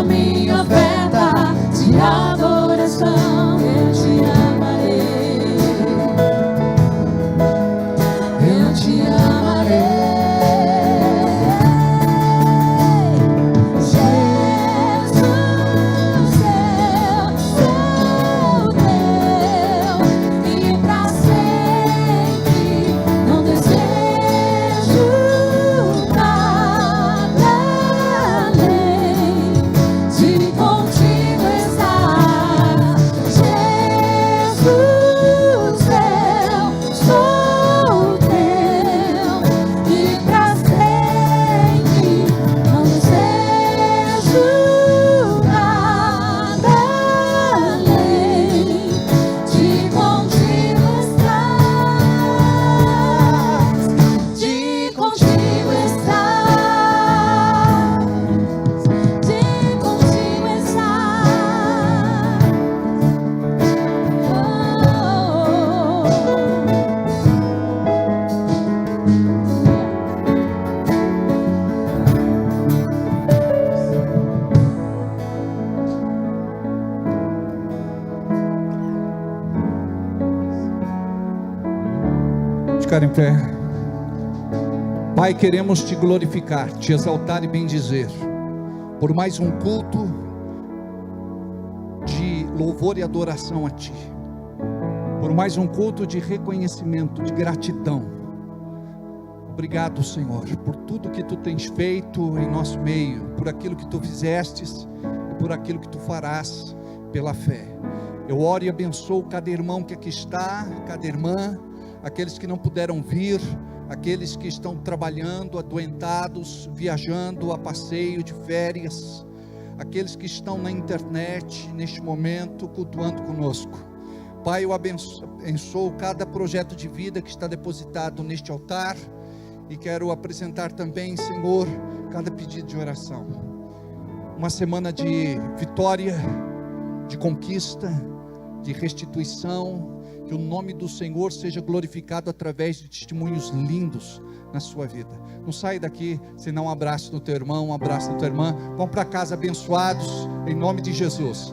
Speaker 2: a minha oferta de adoração. Eu te amarei, eu te amarei.
Speaker 4: Ficar em pé. Pai, queremos te glorificar, te exaltar e bendizer por mais um culto de louvor e adoração a ti, por mais um culto de reconhecimento, de gratidão. Obrigado, Senhor, por tudo que tu tens feito em nosso meio, por aquilo que tu fizestes e por aquilo que tu farás pela fé. Eu oro e abençoo cada irmão que aqui está, cada irmã, aqueles que não puderam vir, aqueles que estão trabalhando, adoentados, viajando a passeio de férias, aqueles que estão na internet neste momento cultuando conosco. Pai, eu abençoo cada projeto de vida que está depositado neste altar e quero apresentar também, Senhor, cada pedido de oração. Uma semana de vitória, de conquista, de restituição. Que o nome do Senhor seja glorificado através de testemunhos lindos na sua vida. Não sai daqui sem dar um abraço no teu irmão, um abraço na tua irmã. Vão para casa abençoados em nome de Jesus.